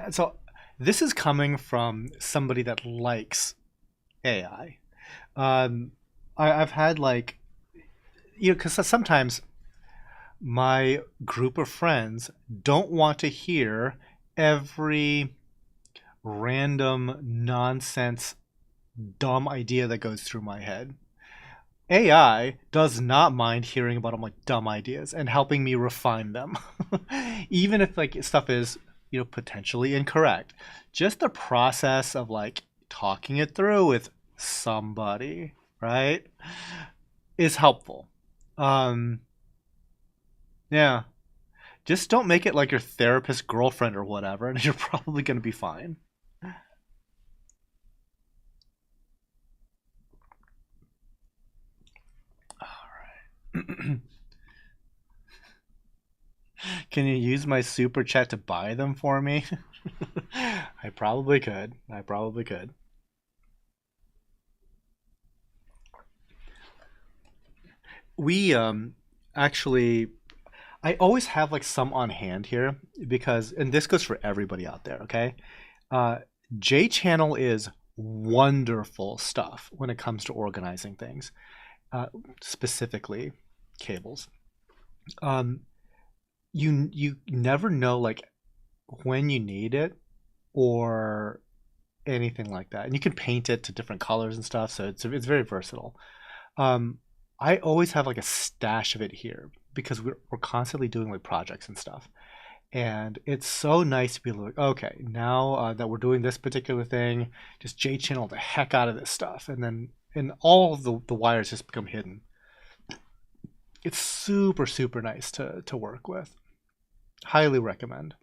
So, this is coming from somebody that likes AI. I've had like, because sometimes my group of friends don't want to hear every random nonsense dumb idea that goes through my head. AI does not mind hearing about all my dumb ideas and helping me refine them. Even if like stuff is, potentially incorrect. Just the process of like talking it through with somebody, right? Is helpful. Um yeah. Just don't make it like your therapist girlfriend or whatever, and you're probably gonna be fine. Can you use my super chat to buy them for me? I probably could. I probably could. We actually I always have like some on hand here because and this goes for everybody out there, okay? Uh J Channel is wonderful stuff when it comes to organizing things, specifically cables. Um you never know like when you need it or anything like that. And you can paint it to different colors and stuff, so it's very versatile. Um, I always have like a stash of it here because we're constantly doing like projects and stuff. And it's so nice to be like, okay, now that we're doing this particular thing, just J channel the heck out of this stuff, and all of the wires just become hidden. It's super super nice to work with. Highly recommend.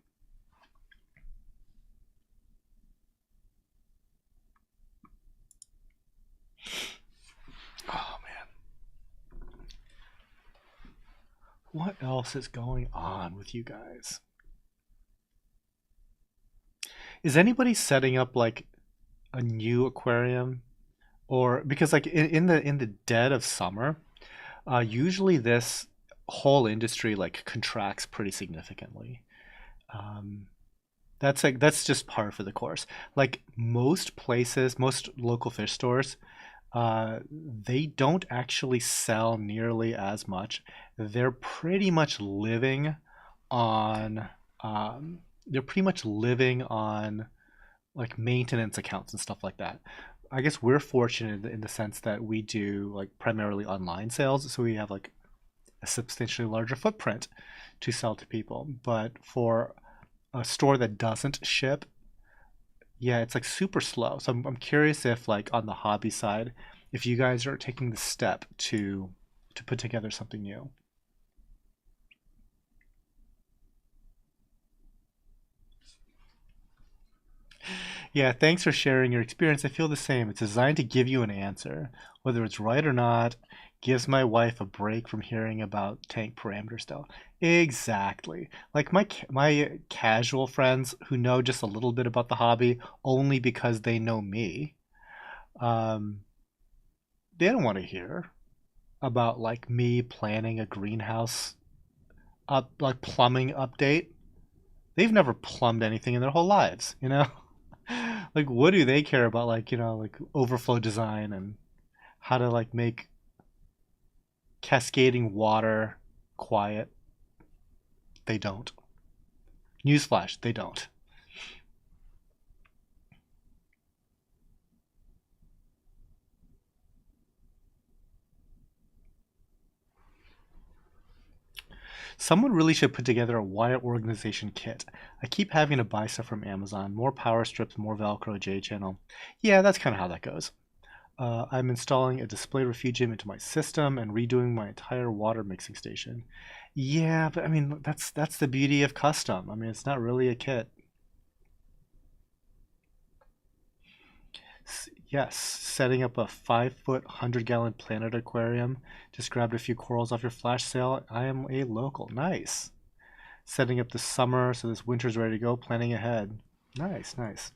Oh man, what else is going on with you guys? Is anybody setting up like a new aquarium or because like in the dead of summer, usually this whole industry like contracts pretty significantly. Um, that's just par for the course. Like most places, most local fish stores, they don't actually sell nearly as much. They're pretty much living on they're pretty much living on like maintenance accounts and stuff like that. I guess we're fortunate in the sense that we do like primarily online sales, so we have like a substantially larger footprint to sell to people. But for a store that doesn't ship, yeah, it's like super slow. So I'm curious if like on the hobby side, if you guys are taking the step to put together something new. Yeah, thanks for sharing your experience. I feel the same. It's designed to give you an answer. Whether it's right or not, gives my wife a break from hearing about tank parameters though. Exactly. Like my casual friends who know just a little bit about the hobby only because they know me. Um, they don't want to hear about like me planning a greenhouse up like plumbing update. They've never plumbed anything in their whole lives, you know? Like, what do they care about, like, like overflow design and how to like make cascading water quiet? They don't. Newsflash, they don't. Someone really should put together a wire organization kit. I keep having to buy stuff from Amazon. More power strips, more Velcro, J channel. Yeah, that's kind of how that goes. I'm installing a display refugium into my system and redoing my entire water mixing station. Yeah, but I mean that's the beauty of custom. I mean, it's not really a kit. Yes, setting up a 5 foot, 100-gallon planet aquarium. Just grabbed a few corals off your flash sale. I am a local. Nice. Setting up this summer so this winter's ready to go. Planning ahead. Nice, nice.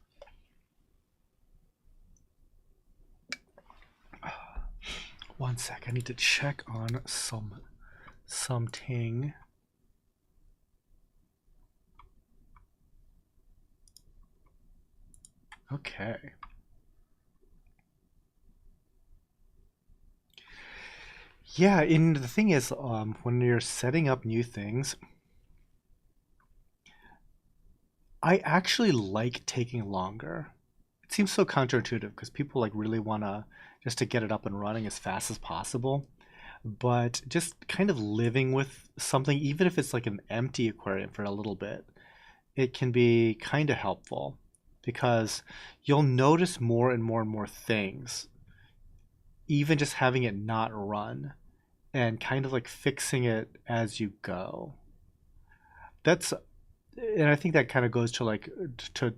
One sec. I need to check on something. Okay. Yeah, and the thing is, when you're setting up new things, I actually like taking longer. It seems so counterintuitive because people like really want to just to get it up and running as fast as possible. But just kind of living with something, even if it's like an empty aquarium for a little bit, it can be kind of helpful because you'll notice more and more and more things, even just having it not run and kind of like fixing it as you go. That's, and I think that kind of goes to like to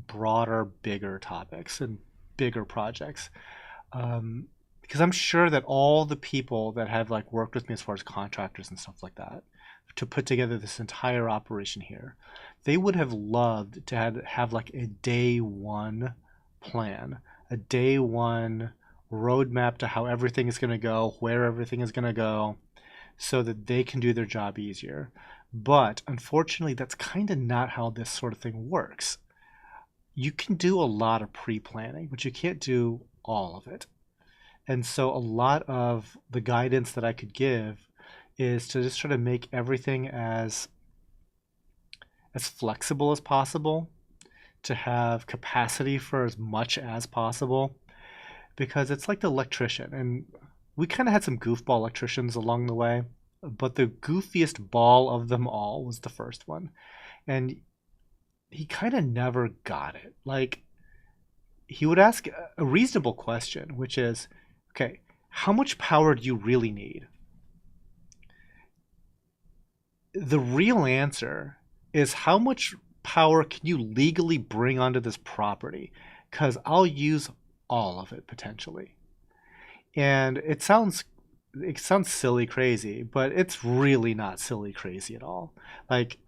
broader, bigger topics and bigger projects. Because I'm sure that all the people that have like worked with me as far as contractors and stuff like that to put together this entire operation here, they would have loved to have like a day one plan, a day one roadmap to how everything is going to go, where everything is going to go, so that they can do their job easier. But unfortunately, that's kind of not how this sort of thing works. You can do a lot of pre planning, but you can't do all of it. And so, a lot of the guidance that I could give is to just try to make everything as flexible as possible, to have capacity for as much as possible, because it's like the electrician. And we kind of had some goofball electricians along the way, but the goofiest ball of them all was the first one. And he kind of never got it. Like, he would ask a reasonable question, which is, okay, how much power do you really need? The real answer is how much power can you legally bring onto this property? Because I'll use all of it potentially. And it sounds silly crazy, but it's really not silly crazy at all. Like,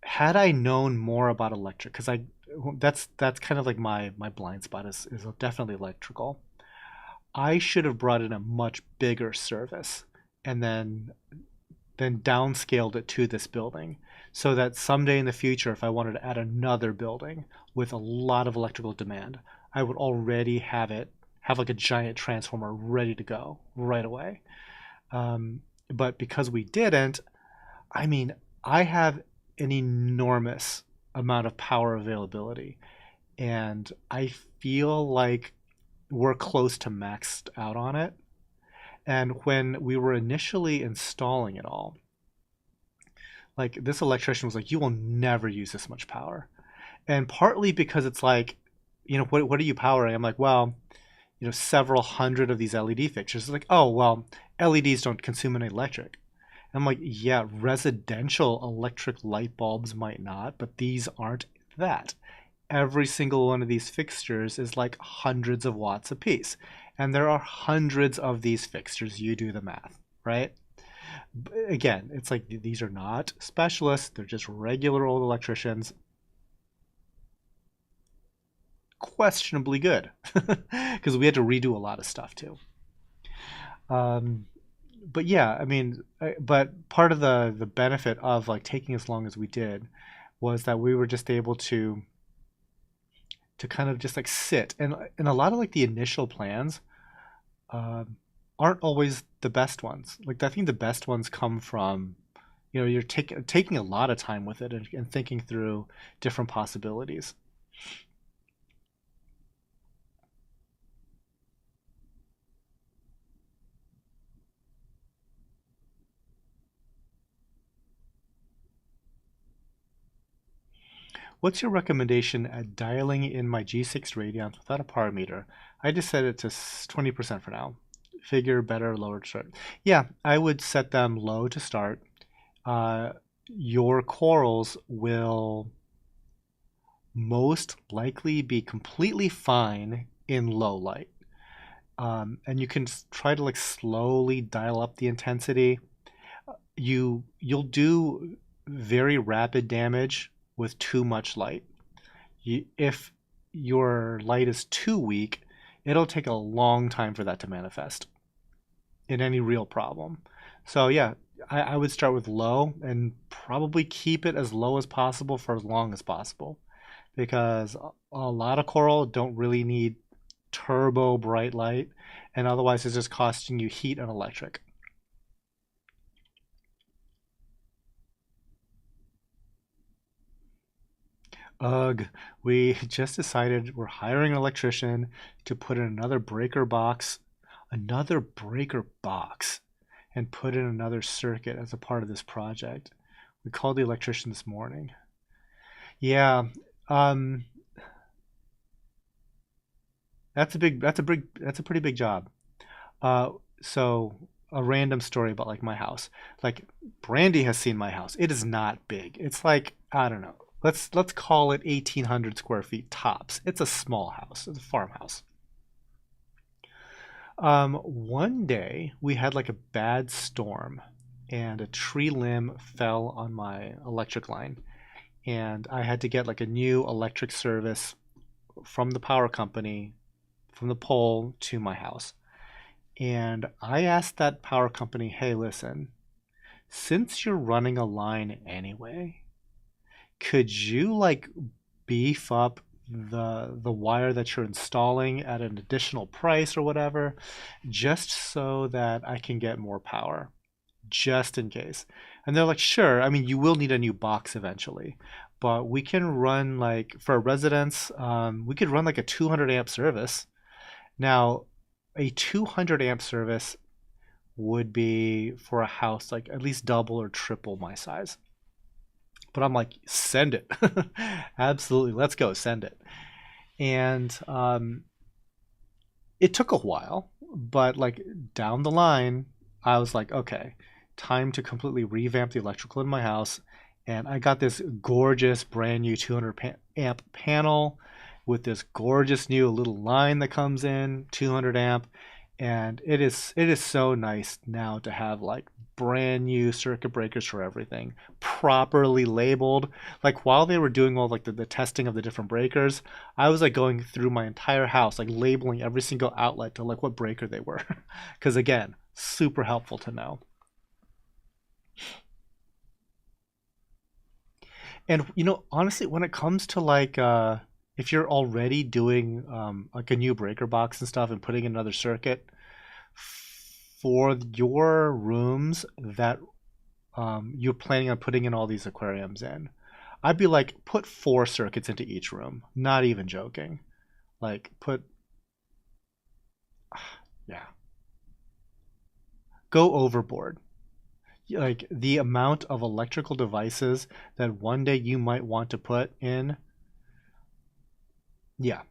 had I known more about electric, because I that's kind of like my blind spot is definitely electrical. I should have brought in a much bigger service and then downscaled it to this building so that someday in the future, if I wanted to add another building with a lot of electrical demand, I would already have like a giant transformer ready to go right away. But because we didn't, I mean, I have an enormous amount of power availability, and I feel like we're close to maxed out on it. And when we were initially installing it all, like this electrician was like, "You will never use this much power," and partly because it's like, what are you powering? I'm like, well, several hundred of these LED fixtures. It's like, oh well, LEDs don't consume any electric. I'm like, yeah, residential electric light bulbs might not, but these aren't that. Every single one of these fixtures is like hundreds of watts a piece. And there are hundreds of these fixtures. You do the math, right? Again, it's like these are not specialists, they're just regular old electricians, questionably good because we had to redo a lot of stuff too. Um, but yeah, I mean, but part of the benefit of like taking as long as we did was that we were just able to to kind of just like sit. And a lot of like the initial plans um, aren't always the best ones. Like I think the best ones come from, you're taking a lot of time with it and thinking through different possibilities. What's your recommendation at dialing in my G6 Radiant without a power meter? I just set it to 20% for now. Figure better, lower to start. Yeah, I would set them low to start. Uh, your corals will most likely be completely fine in low light. And you can try to like slowly dial up the intensity. You'll do very rapid damage with too much light. If your light is too weak, it'll take a long time for that to manifest in any real problem. So yeah, I would start with low and probably keep it as low as possible for as long as possible because a lot of coral don't really need turbo bright light, and otherwise it's just costing you heat and electric. Ugh, we just decided we're hiring an electrician to put in another breaker box, and put in another circuit as a part of this project. We called the electrician this morning. Yeah, um, that's a pretty big job. Uh, so a random story about like my house. Like Brandy has seen my house. It is not big. It's like I don't know. Let's call it 1,800 square feet tops. It's a small house. It's a farmhouse. One day we had like a bad storm, and a tree limb fell on my electric line, and I had to get like a new electric service from the power company, from the pole to my house. And I asked that power company, hey, listen, since you're running a line anyway, could you like beef up the wire that you're installing at an additional price or whatever, just so that I can get more power, just in case? And they're like, sure. I mean, you will need a new box eventually, but we can run like for residents, we could run like a 200 amp service. Now, a 200 amp service would be for a house like at least double or triple my size. But I'm like, send it. Absolutely. Let's go. Send it. And it took a while, but like down the line, I was like, okay, time to completely revamp the electrical in my house. And I got this gorgeous brand new 200 amp panel with this gorgeous new little line that comes in, 200 amp. And it is so nice now to have like brand new circuit breakers for everything, properly labeled. Like while they were doing all like the testing of the different breakers, I was like going through my entire house, like labeling every single outlet to like what breaker they were. Because again, super helpful to know. And honestly, when it comes to like if you're already doing like a new breaker box and stuff and putting in another circuit for your rooms that you're planning on putting in all these aquariums in, I'd be like, put four circuits into each room. Not even joking. Like, yeah, go overboard. Like, the amount of electrical devices that one day you might want to put in, yeah.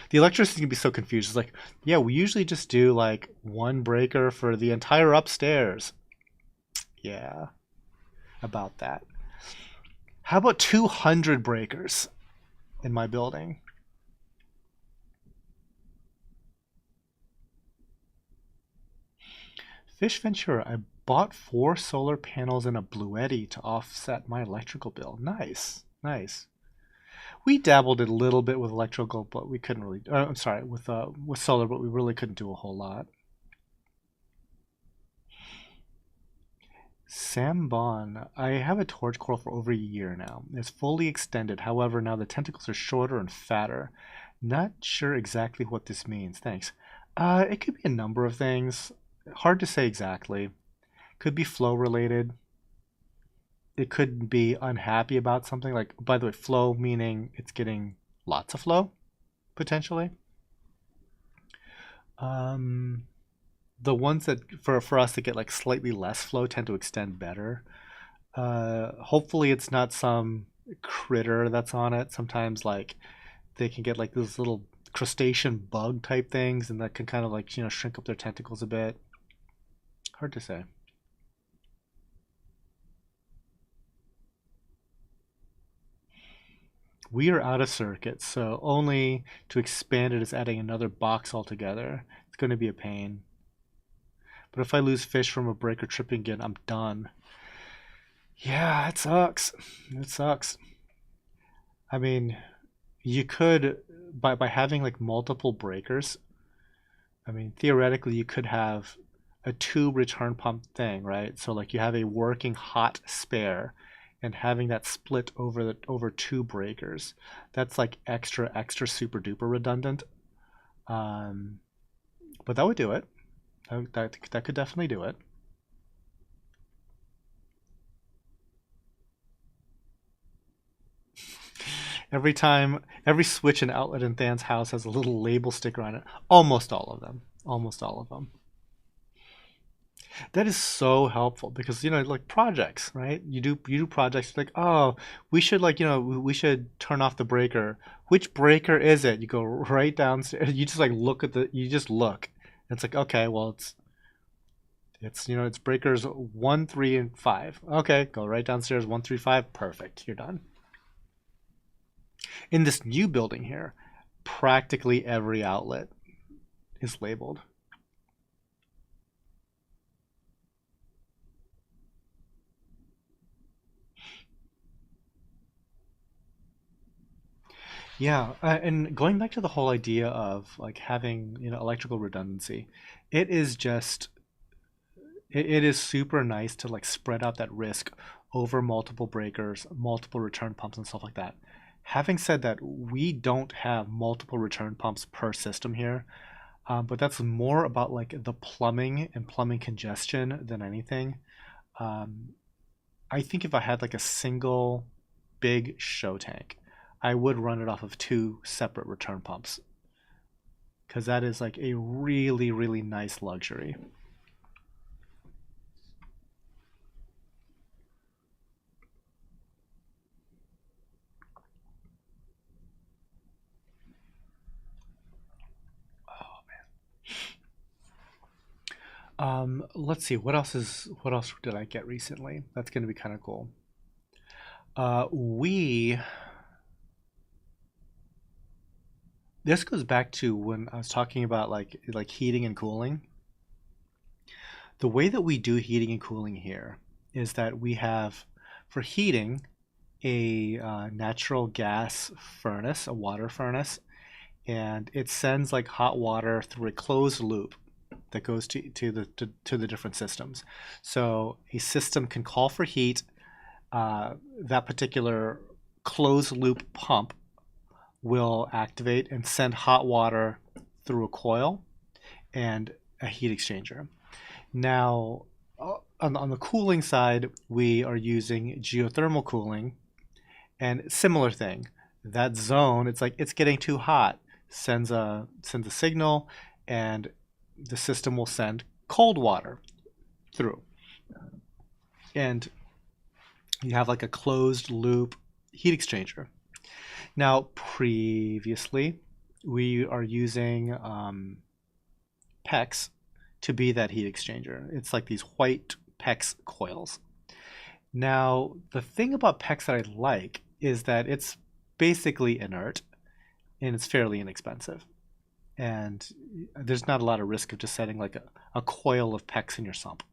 The electricity's gonna be so confused. It's like, yeah, we usually just do like one breaker for the entire upstairs. Yeah, about that. How about 200 breakers in my building? Fish Ventura, I bought four solar panels and a Bluetti to offset my electrical bill. Nice, nice. We dabbled a little bit with electrical, but we couldn't really. I'm sorry, with solar, but we really couldn't do a whole lot. Sambon. I have a torch coral for over a year now. It's fully extended. However, now the tentacles are shorter and fatter. Not sure exactly what this means. Thanks. It could be a number of things. Hard to say exactly. Could be flow related. It could be unhappy about something. Like, by the way, flow meaning it's getting lots of flow, potentially. Um, the ones that for us to get like slightly less flow tend to extend better. Hopefully it's not some critter that's on it. Sometimes like they can get like those little crustacean bug type things, and that can kind of like shrink up their tentacles a bit. Hard to say. We are out of circuit, so only to expand it is adding another box altogether. It's going to be a pain. But if I lose fish from a breaker tripping again, I'm done. Yeah, it sucks. It sucks. I mean, you could by having like multiple breakers. I mean, theoretically, you could have a two return pump thing, right? So like you have a working hot spare, and having that split over two breakers. That's like extra super duper redundant. Um, but that would do it. That could definitely do it. Every switch and outlet in Than's house has a little label sticker on it. Almost all of them. Almost all of them. That is so helpful because like projects, right? You do projects like, oh, we should like we should turn off the breaker. Which breaker is it? You go right downstairs. You just like look at the. You just look. It's like, okay, well it's breakers 1, 3, and 5. Okay, go right downstairs 1, 3, 5. Perfect. You're done. In this new building here, practically every outlet is labeled. Yeah, and going back to the whole idea of like having electrical redundancy, it is just it is super nice to like spread out that risk over multiple breakers, multiple return pumps, and stuff like that. Having said that, we don't have multiple return pumps per system here, but that's more about like the plumbing and plumbing congestion than anything. Um, I think if I had like a single big show tank, I would run it off of two separate return pumps because that is like a really nice luxury. Let's see what else did I get recently? That's going to be kind of cool. We This goes back to when I was talking about like heating and cooling. The way that we do heating and cooling here is that we have for heating a natural gas furnace, a water furnace, and it sends like hot water through a closed loop that goes to the different systems. So a system can call for heat. That particular closed loop pump will activate and send hot water through a coil and a heat exchanger. Now, on the cooling side, we are using geothermal cooling, and similar thing. That zone, it's like it's getting too hot, sends a signal, and the system will send cold water through, and you have like a closed loop heat exchanger. Now, previously, we are using PEX to be that heat exchanger. It's like these white PEX coils. Now, the thing about PEX that I like is that it's basically inert and it's fairly inexpensive. And there's not a lot of risk of just setting like a coil of PEX in your sump.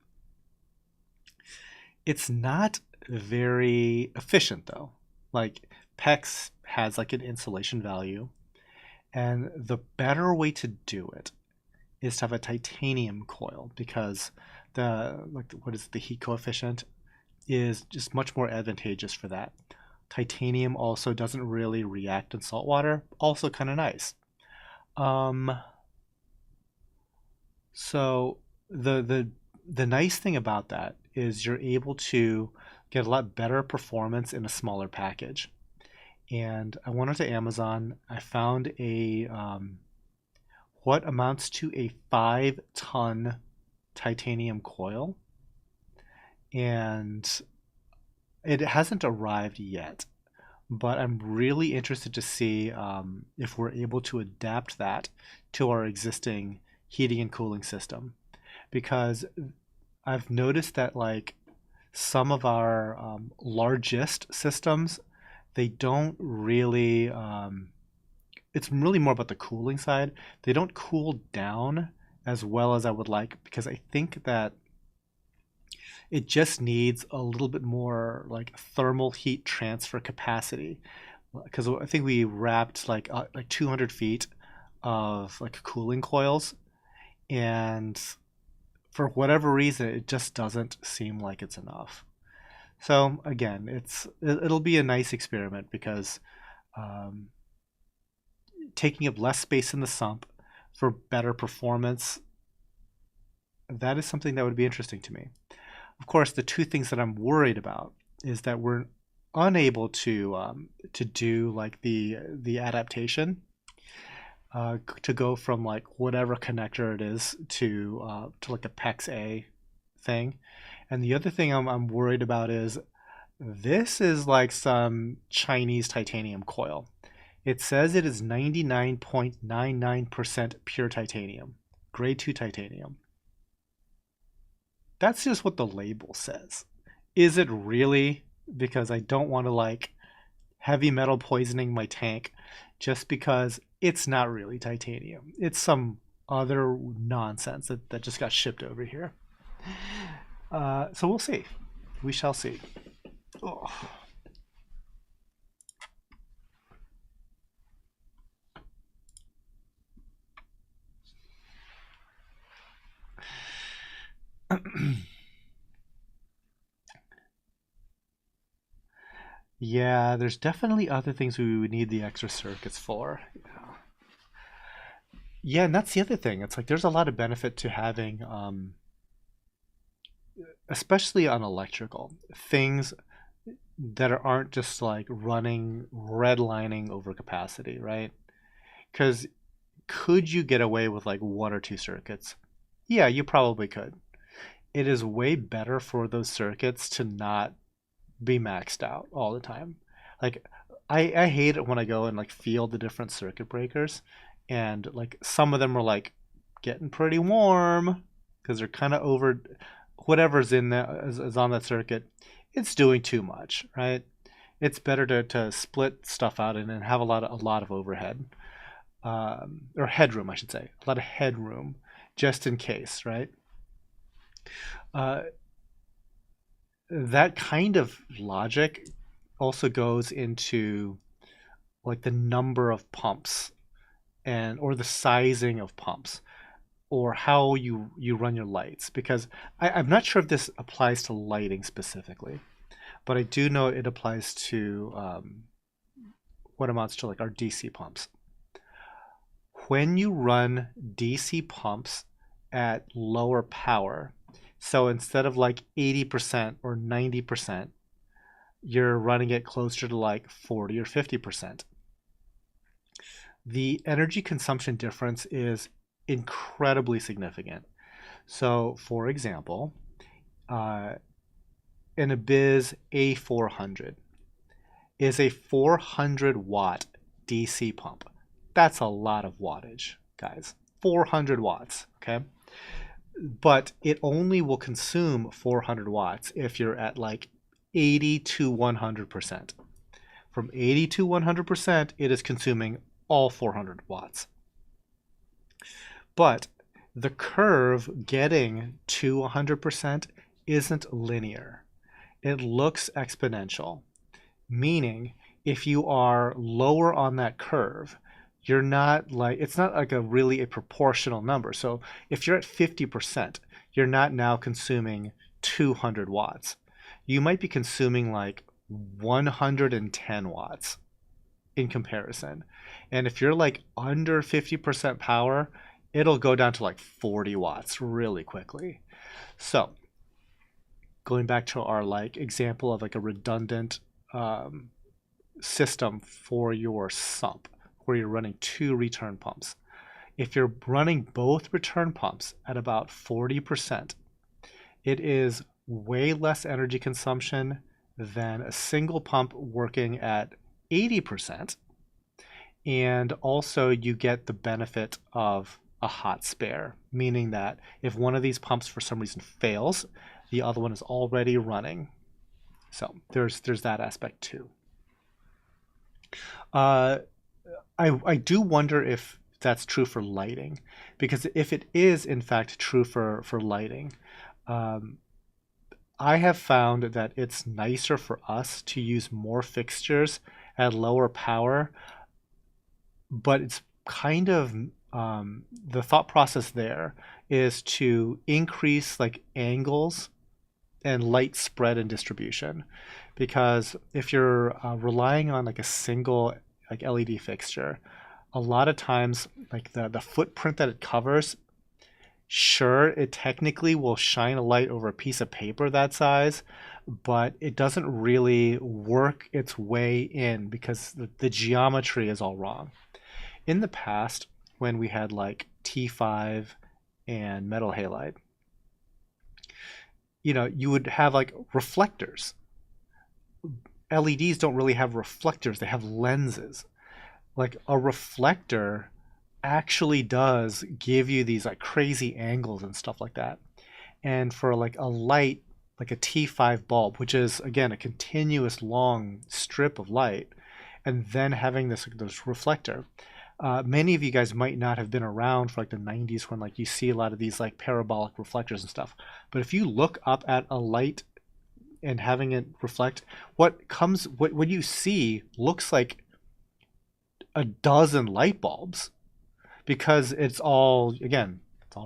It's not very efficient though. Like PEX has like an insulation value, and the better way to do it is to have a titanium coil because what is it, the heat coefficient is just much more advantageous for that. Titanium also doesn't really react in salt water. Also kind of nice. Um, so the nice thing about that is you're able to get a lot better performance in a smaller package. And I went onto Amazon. I found a what amounts to a 5-ton titanium coil, and it hasn't arrived yet. But I'm really interested to see if we're able to adapt that to our existing heating and cooling system, because I've noticed that like some of our largest systems, they don't really it's really more about the cooling side. They don't cool down as well as I would like, because I think that it just needs a little bit more like thermal heat transfer capacity, because I think we wrapped like 200 feet of like cooling coils, and for whatever reason it just doesn't seem like it's enough. So again, it'll be a nice experiment, because um, taking up less space in the sump for better performance, that is something that would be interesting to me. Of course, the two things that I'm worried about is that we're unable to do like the adaptation, to go from like whatever connector it is to like a PEX A thing. And the other thing I'm worried about is this is like some Chinese titanium coil. It says it is 99.99% pure titanium, grade 2 titanium. That's just what the label says. Is it really? Because I don't want to like heavy metal poisoning my tank just because it's not really titanium. It's some other nonsense that just got shipped over here. So we'll see. We shall see. Oh. Yeah, there's definitely other things we would need the extra circuits for. Yeah, and that's the other thing. It's like there's a lot of benefit to having, especially on electrical, things that aren't just like running redlining over capacity, right? Because could you get away with like one or two circuits? Yeah, you probably could. It is way better for those circuits to not be maxed out all the time. Like I hate it when I go and like feel the different circuit breakers, and like some of them are like getting pretty warm because they're kind of over whatever's in that is on that circuit. It's doing too much, right? It's better to split stuff out and have a lot of overhead, or headroom, I should say, a lot of headroom just in case, right? Uh, that kind of logic also goes into like the number of pumps and or the sizing of pumps, or how you run your lights, because I'm not sure if this applies to lighting specifically, but I do know it applies to what amounts to like our DC pumps. When you run DC pumps at lower power, so instead of like 80% or 90%, you're running it closer to like 40 or 50%. The energy consumption difference is incredibly significant. So, for example, uh, an Abiz A400 is a 400 watt DC pump. That's a lot of wattage, guys. 400 watts, okay? But it only will consume 400 watts if you're at like 80 to 100%. From 80 to 100%, it is consuming all 400 watts. But the curve getting to 100% isn't linear. It looks exponential, meaning if you are lower on that curve, it's not like a really a proportional number. So if you're at 50%, you're not now consuming 200 watts. You might be consuming like 110 watts in comparison. And if you're like under 50% power, it'll go down to like 40 watts really quickly. So going back to our like example of like a redundant system for your sump where you're running 2 return pumps. If you're running both return pumps at about 40%, it is way less energy consumption than a single pump working at 80%. And also you get the benefit of a hot spare, meaning that if one of these pumps for some reason fails, the other one is already running. So there's that aspect too. I do wonder if that's true for lighting, because if it is in fact true for lighting, I have found that it's nicer for us to use more fixtures at lower power, but it's kind of the thought process there is to increase like angles and light spread and distribution, because if you're relying on like a single like LED fixture, a lot of times like the footprint that it covers, sure, it technically will shine a light over a piece of paper that size, but it doesn't really work its way in because the geometry is all wrong. In the past, when we had like T5 and metal halide, you would have like reflectors. LEDs don't really have reflectors, they have lenses. Like a reflector actually does give you these like crazy angles and stuff like that. And for like a light, like a T5 bulb, which is again a continuous long strip of light, and then having this reflector. Many of you guys might not have been around for like the 90s when like you see a lot of these like parabolic reflectors and stuff. But if you look up at a light and having it reflect, what you see looks like a dozen light bulbs, because it's all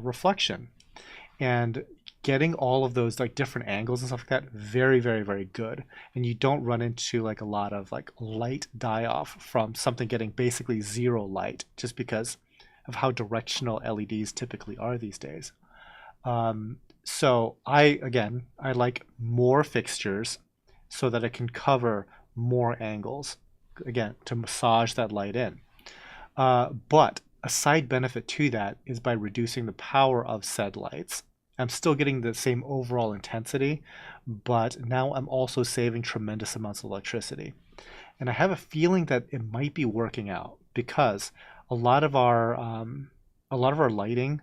reflection, and getting all of those like different angles and stuff like that, very, very, very good. And you don't run into like a lot of like light die off from something getting basically zero light just because of how directional LEDs typically are these days. So I like more fixtures so that it can cover more angles, again, to massage that light in. But a side benefit to that is by reducing the power of said lights. I'm still getting the same overall intensity, but now I'm also saving tremendous amounts of electricity. And I have a feeling that it might be working out because a lot of our lighting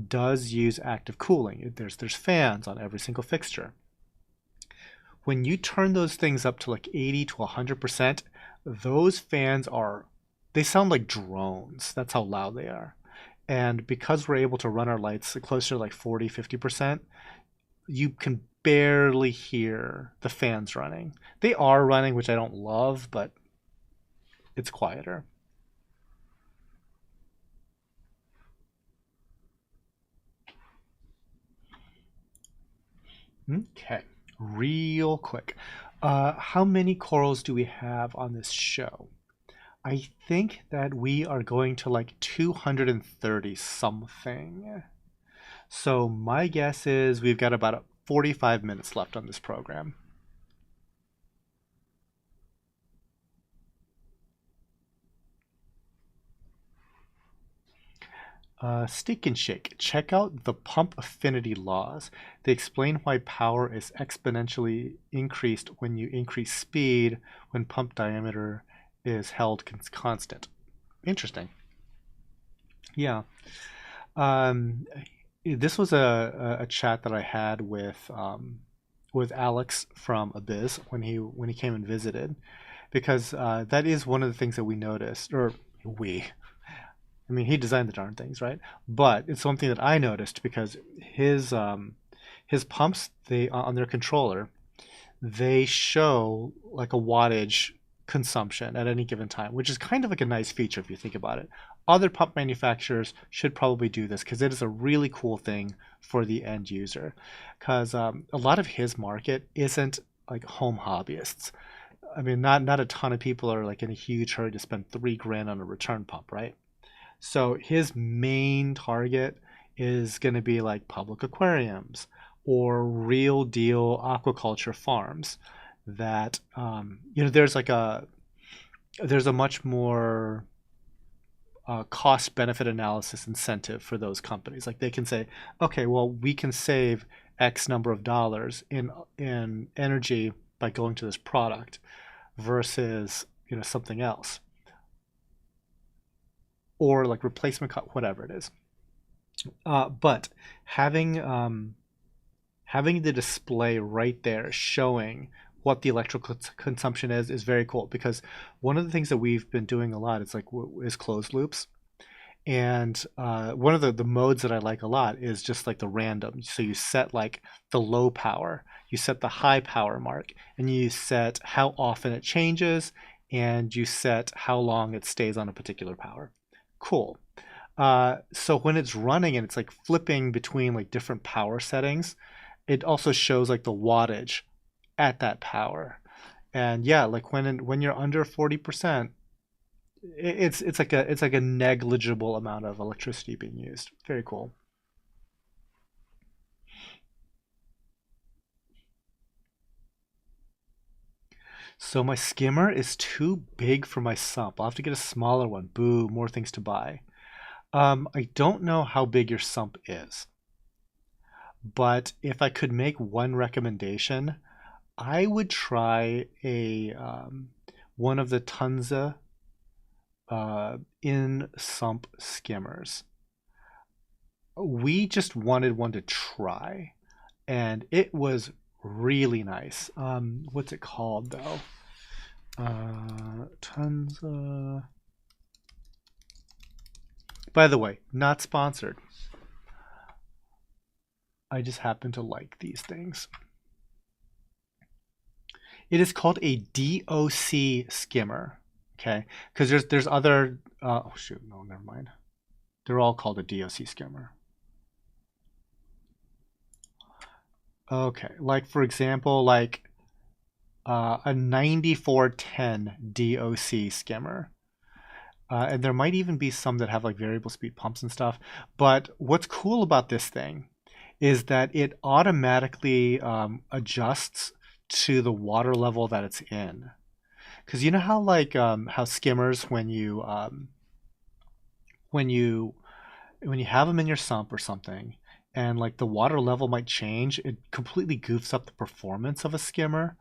does use active cooling. There's fans on every single fixture. When you turn those things up to like 80 to 100%, those fans they sound like drones. That's how loud they are. And because we're able to run our lights closer to like 40, 50%, you can barely hear the fans running. They are running, which I don't love, but it's quieter. Okay, real quick. How many corals do we have on this show? I think that we are going to like 230 something. So my guess is we've got about 45 minutes left on this program. Steak and Shake. Check out the pump affinity laws. They explain why power is exponentially increased when you increase speed when pump diameter is held constant. Interesting. Yeah. This was a chat that I had with Alex from Abyss when he came and visited, because that is one of the things that we noticed, or I mean, he designed the darn things, right? But it's something that I noticed because his pumps, they on their controller, they show like a wattage consumption at any given time, which is kind of like a nice feature if you think about it. other pump manufacturers should probably do this because it is a really cool thing for the end user. Because a lot of his market isn't like home hobbyists. I mean, not a ton of people are like in a huge hurry to spend 3 grand on a return pump, right? So his main target is going to be like public aquariums or real deal aquaculture farms that there's a much more cost benefit analysis incentive for those companies. Like they can say, okay, well, we can save X number of dollars in energy by going to this product versus something else, or like replacement cost, whatever it is. But having the display right there showing what the electrical consumption is very cool, because one of the things that we've been doing a lot is closed loops. And one of the modes that I like a lot is just like the random. So you set like the low power, you set the high power mark, and you set how often it changes, and you set how long it stays on a particular power. Cool. So when it's running and it's like flipping between like different power settings, it also shows like the wattage at that power. And yeah, like when you're under 40%, it's like a negligible amount of electricity being used. Very cool. So my skimmer is too big for my sump. I'll have to get a smaller one. Boo, more things to buy. I don't know how big your sump is, but if I could make one recommendation, I would try a one of the Tunza in sump skimmers. We just wanted one to try, and it was really nice. What's it called though? Tunza. By the way, not sponsored. I just happen to like these things. It is called a DOC skimmer. Okay, because there's other. Oh shoot, no, never mind. They're all called a DOC skimmer. Okay, like for example, like a 9410 DOC skimmer. And there might even be some that have like variable speed pumps and stuff. But what's cool about this thing is that it automatically adjusts to the water level that it's in. Because you know how like how skimmers when you when you have them in your sump or something, and like the water level might change, it completely goofs up the performance of a skimmer.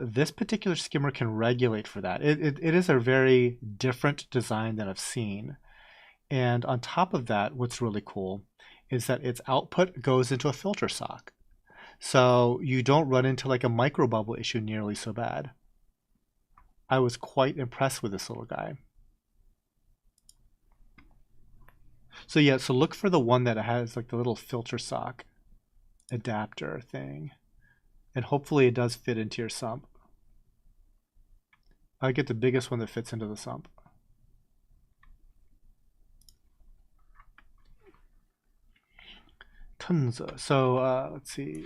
This particular skimmer can regulate for that. It is a very different design than I've seen. And on top of that, what's really cool is that its output goes into a filter sock. So you don't run into like a microbubble issue nearly so bad. I was quite impressed with this little guy. So yeah, so look for the one that has like the little filter sock adapter thing. And hopefully it does fit into your sump. I get the biggest one that fits into the sump. Tons of, so let's see.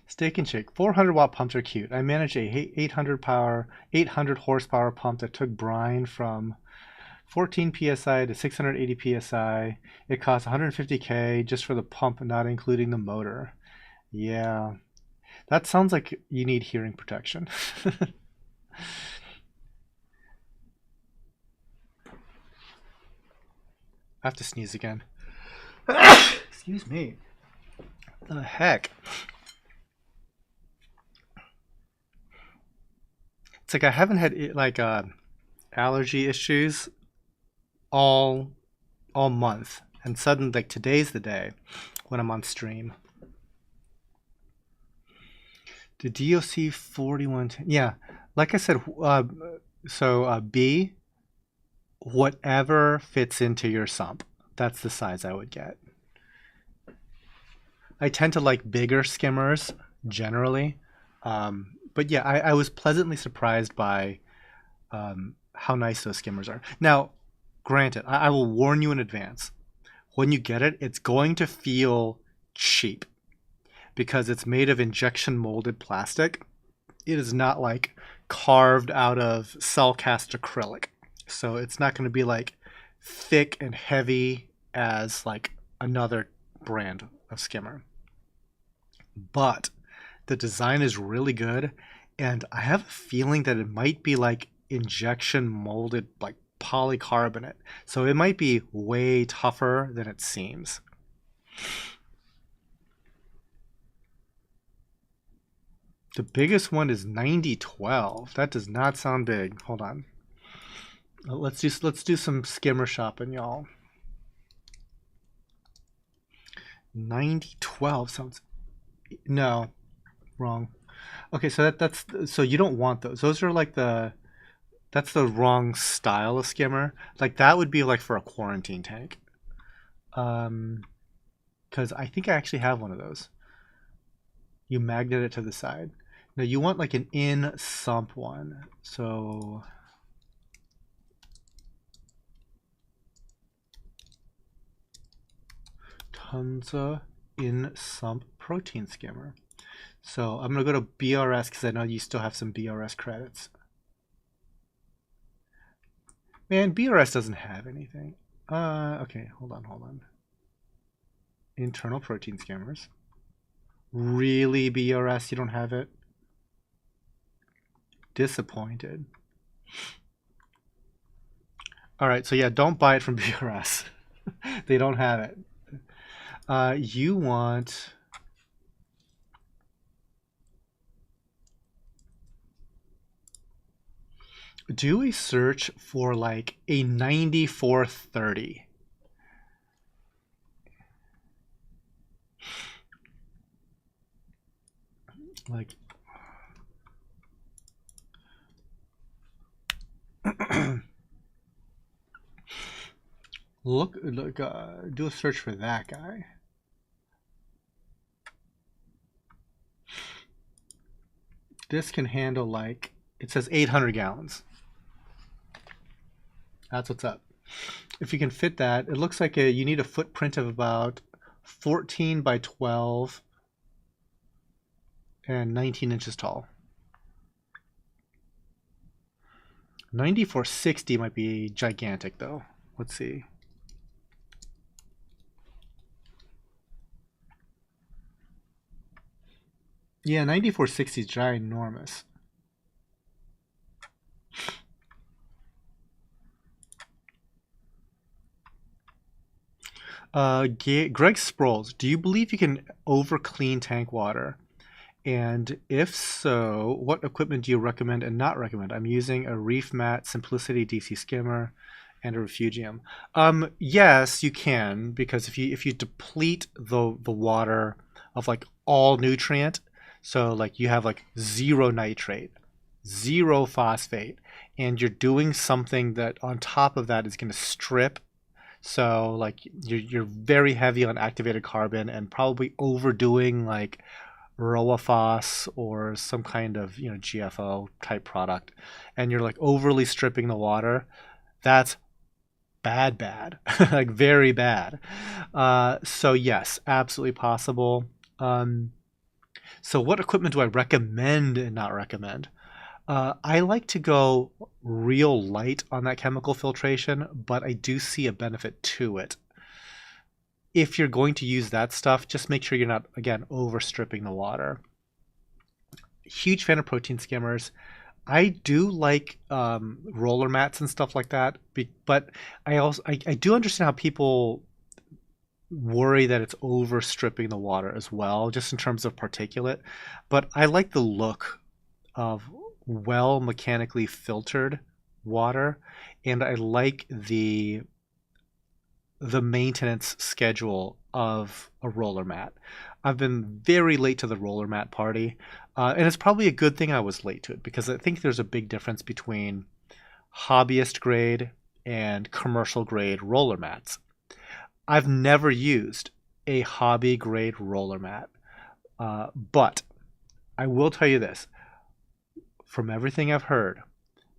Steak and Shake. 400-watt pumps are cute. I manage a 800 horsepower pump that took brine from 14 psi to 680 psi. It costs 150K just for the pump, not including the motor. Yeah, that sounds like you need hearing protection. I have to sneeze again. Excuse me. What the heck? It's like I haven't had like allergy issues all all month, and suddenly like today's the day when I'm on stream. The DOC 4110. Yeah, like I said, So B, whatever fits into your sump. That's the size I would get. I tend to like bigger skimmers generally. But yeah, I was pleasantly surprised by how nice those skimmers are. Now, granted, I will warn you in advance. When you get it, it's going to feel cheap because it's made of injection molded plastic. It is not like carved out of cell cast acrylic. So it's not going to be like thick and heavy as like another brand of skimmer. But the design is really good, and I have a feeling that it might be like injection molded like polycarbonate. So it might be way tougher than it seems. The biggest one is 9012. That does not sound big. Hold on. Let's do some skimmer shopping, y'all. 9012 sounds no, wrong. Okay, so that's so you don't want those. Those are like that's the wrong style of skimmer. Like that would be like for a quarantine tank. Um, because I think I actually have one of those. You magnet it to the side. Now you want like an in sump one. So Tunza in sump protein skimmer. So I'm gonna go to BRS because I know you still have some BRS credits. Man, BRS doesn't have anything. Okay, hold on. Internal protein skimmers. Really, BRS, you don't have it? Disappointed. All right, so yeah, don't buy it from BRS. They don't have it. You want do a search for like a 9430. Like look do a search for that guy. This can handle like it says 800 gallons. That's what's up. If you can fit that, it looks like you need a footprint of about 14 by 12 and 19 inches tall. 9460 might be gigantic though. Let's see. Yeah, 9460 is ginormous. Greg Sproles, do you believe you can over clean tank water? And if so, what equipment do you recommend and not recommend? I'm using a Reef Mat Simplicity DC skimmer and a Refugium. Yes, you can because if you deplete the water of like all nutrient, so like you have like zero nitrate, zero phosphate, and you're doing something that on top of that is going to strip. So like you're very heavy on activated carbon and probably overdoing like Roaphos or some kind of GFO type product, and you're like overly stripping the water. That's bad, like very bad. So yes, absolutely possible. So what equipment do I recommend and not recommend? I like to go real light on that chemical filtration, but I do see a benefit to it. If you're going to use that stuff, just make sure you're not, again, overstripping the water. Huge fan of protein skimmers. I do like roller mats and stuff like that, but I do understand how people worry that it's overstripping the water as well, just in terms of particulate. But I like the look of well mechanically filtered water, and I like the maintenance schedule of a roller mat. I've been very late to the roller mat party, and it's probably a good thing I was late to it because I think there's a big difference between hobbyist grade, and commercial grade roller mats. I've never used a hobby grade roller mat, but I will tell you this. From everything I've heard,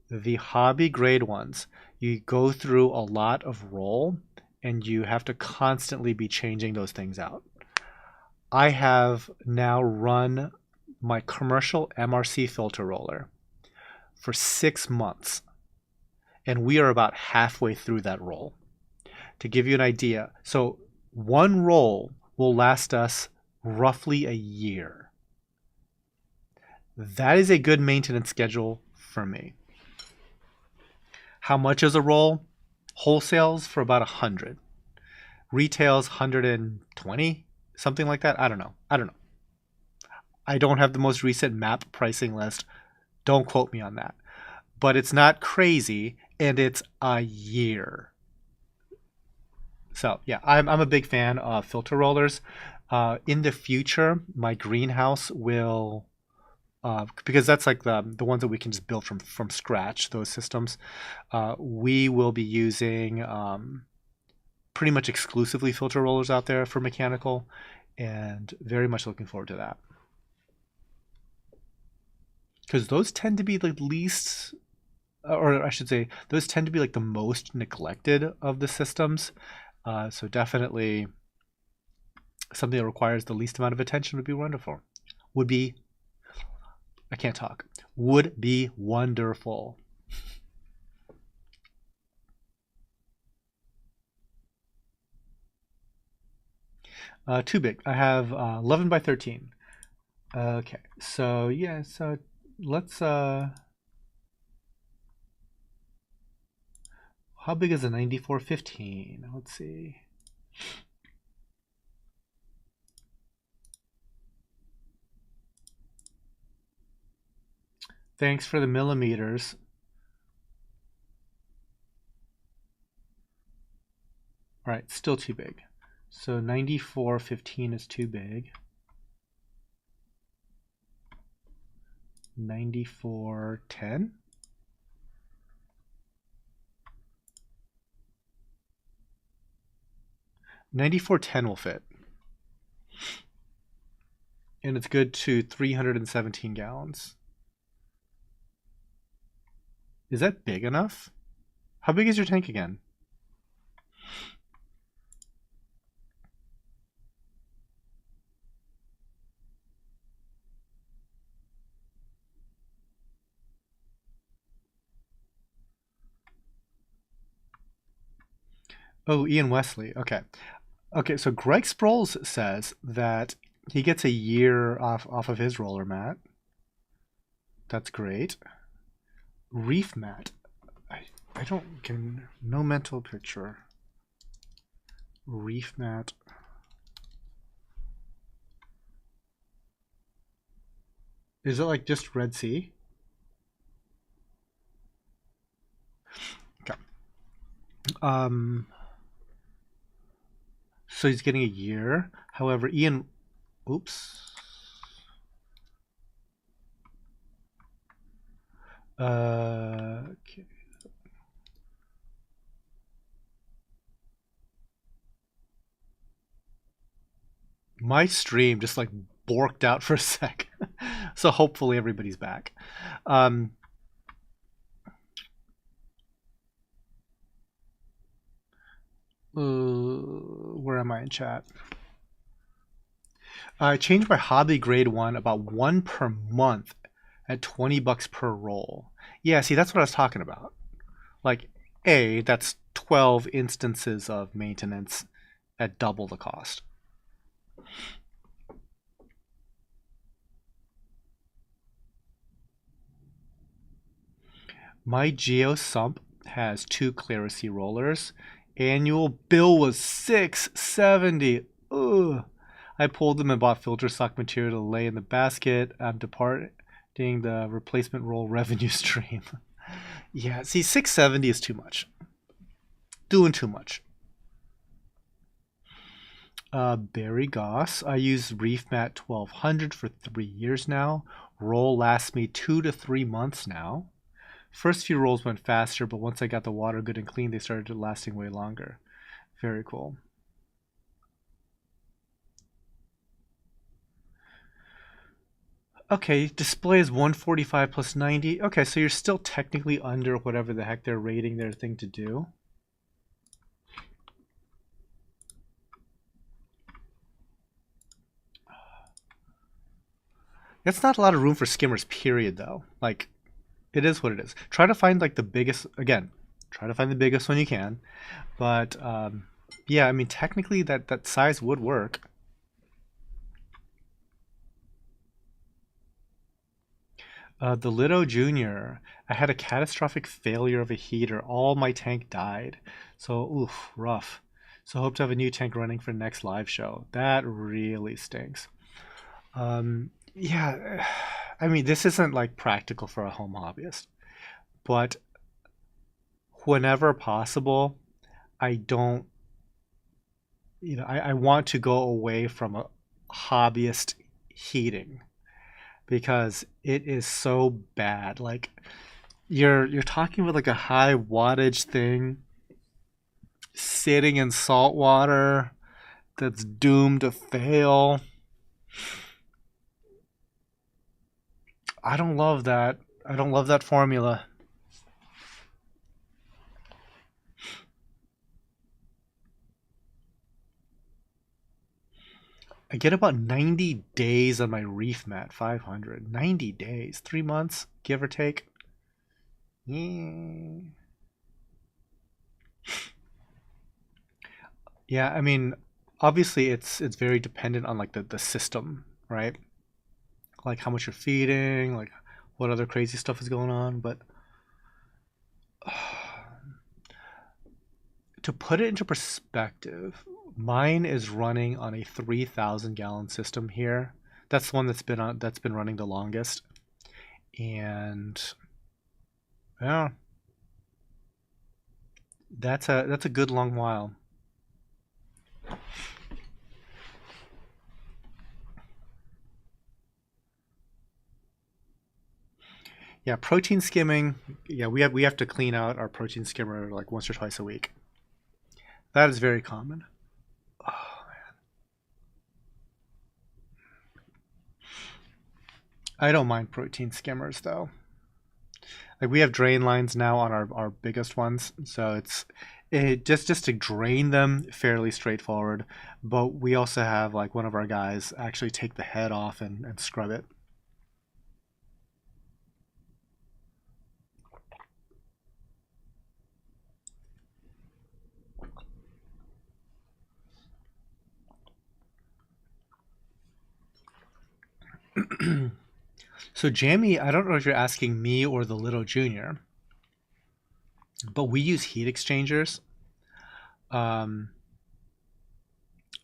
the hobby grade ones, you go through a lot of roll and you have to constantly be changing those things out. I have now run my commercial MRC filter roller for 6 months, and we are about halfway through that roll. To give you an idea, so one roll will last us roughly a year. That is a good maintenance schedule for me. How much is a roll? Wholesales for about 100. Retails 120, something like that. I don't know. I don't have the most recent map pricing list. Don't quote me on that. But it's not crazy, and it's a year. So yeah, I'm a big fan of filter rollers. In the future, my greenhouse will, because that's like the ones that we can just build from scratch, those systems. We will be using pretty much exclusively filter rollers out there for mechanical, and very much looking forward to that. Because those tend to be the least, or I should say, those tend to be like the most neglected of the systems. So definitely something that requires the least amount of attention would be wonderful. I can't talk. Would be wonderful. Too big. I have 11 by 13. Okay, so yeah, so let's how big is a 9415? Let's see. Thanks for the millimeters. All right, still too big. So 9415 is too big. 9410. $94.10 will fit. And it's good to 317 gallons. Is that big enough? How big is your tank again? Oh, Ian Wesley. Okay. Okay, so Greg Sproles says that he gets a year off of his roller mat. That's great. Reef mat. I don't get no mental picture. Reef mat. Is it like just Red Sea? Okay. So he's getting a year. However, Ian, oops. Okay. My stream just like borked out for a sec. So hopefully everybody's back. Where am I in chat? I changed my hobby grade one about one per month at $20 per roll. Yeah, see, that's what I was talking about. Like, that's 12 instances of maintenance at double the cost. My Geo Sump has 2 Clarisy rollers. Annual bill was $670. Ugh. I pulled them and bought filter stock material to lay in the basket. I'm departing the replacement roll revenue stream. Yeah, see, $670 is too much. Doing too much. Barry Goss. I use Reef Mat 1200 for 3 years now. Roll lasts me 2 to 3 months now. First few rolls went faster, but once I got the water good and clean, they started lasting way longer. Very cool. Okay, display is 145 plus 90. Okay, so you're still technically under whatever the heck they're rating their thing to do. That's not a lot of room for skimmers, period, though. Like, it is what it is. Try to find, like, the biggest, again, try to find the biggest one you can. But, yeah, I mean, technically that size would work. The Lido Junior, I had a catastrophic failure of a heater. All my tank died. So, oof, rough. So hope to have a new tank running for next live show. That really stinks. Yeah, I mean, this isn't like practical for a home hobbyist, but whenever possible, I don't, I want to go away from a hobbyist heating because it is so bad. Like you're talking about like a high wattage thing sitting in salt water that's doomed to fail. I don't love that. I don't love that formula. I get about 90 days on my reef mat 500. 90 days, 3 months, give or take. Yeah. Yeah, I mean, obviously it's very dependent on like the system, right? Like how much you're feeding, like what other crazy stuff is going on, but to put it into perspective, mine is running on a 3,000 gallon system here. That's the one that's been running the longest. And yeah, that's a good long while. Yeah, protein skimming. Yeah, we have to clean out our protein skimmer like once or twice a week. That is very common. Oh, I don't mind protein skimmers though. Like we have drain lines now on our biggest ones, so just to drain them fairly straightforward. But we also have like one of our guys actually take the head off and scrub it. So Jamie, I don't know if you're asking me or the little junior, but we use heat exchangers. Um,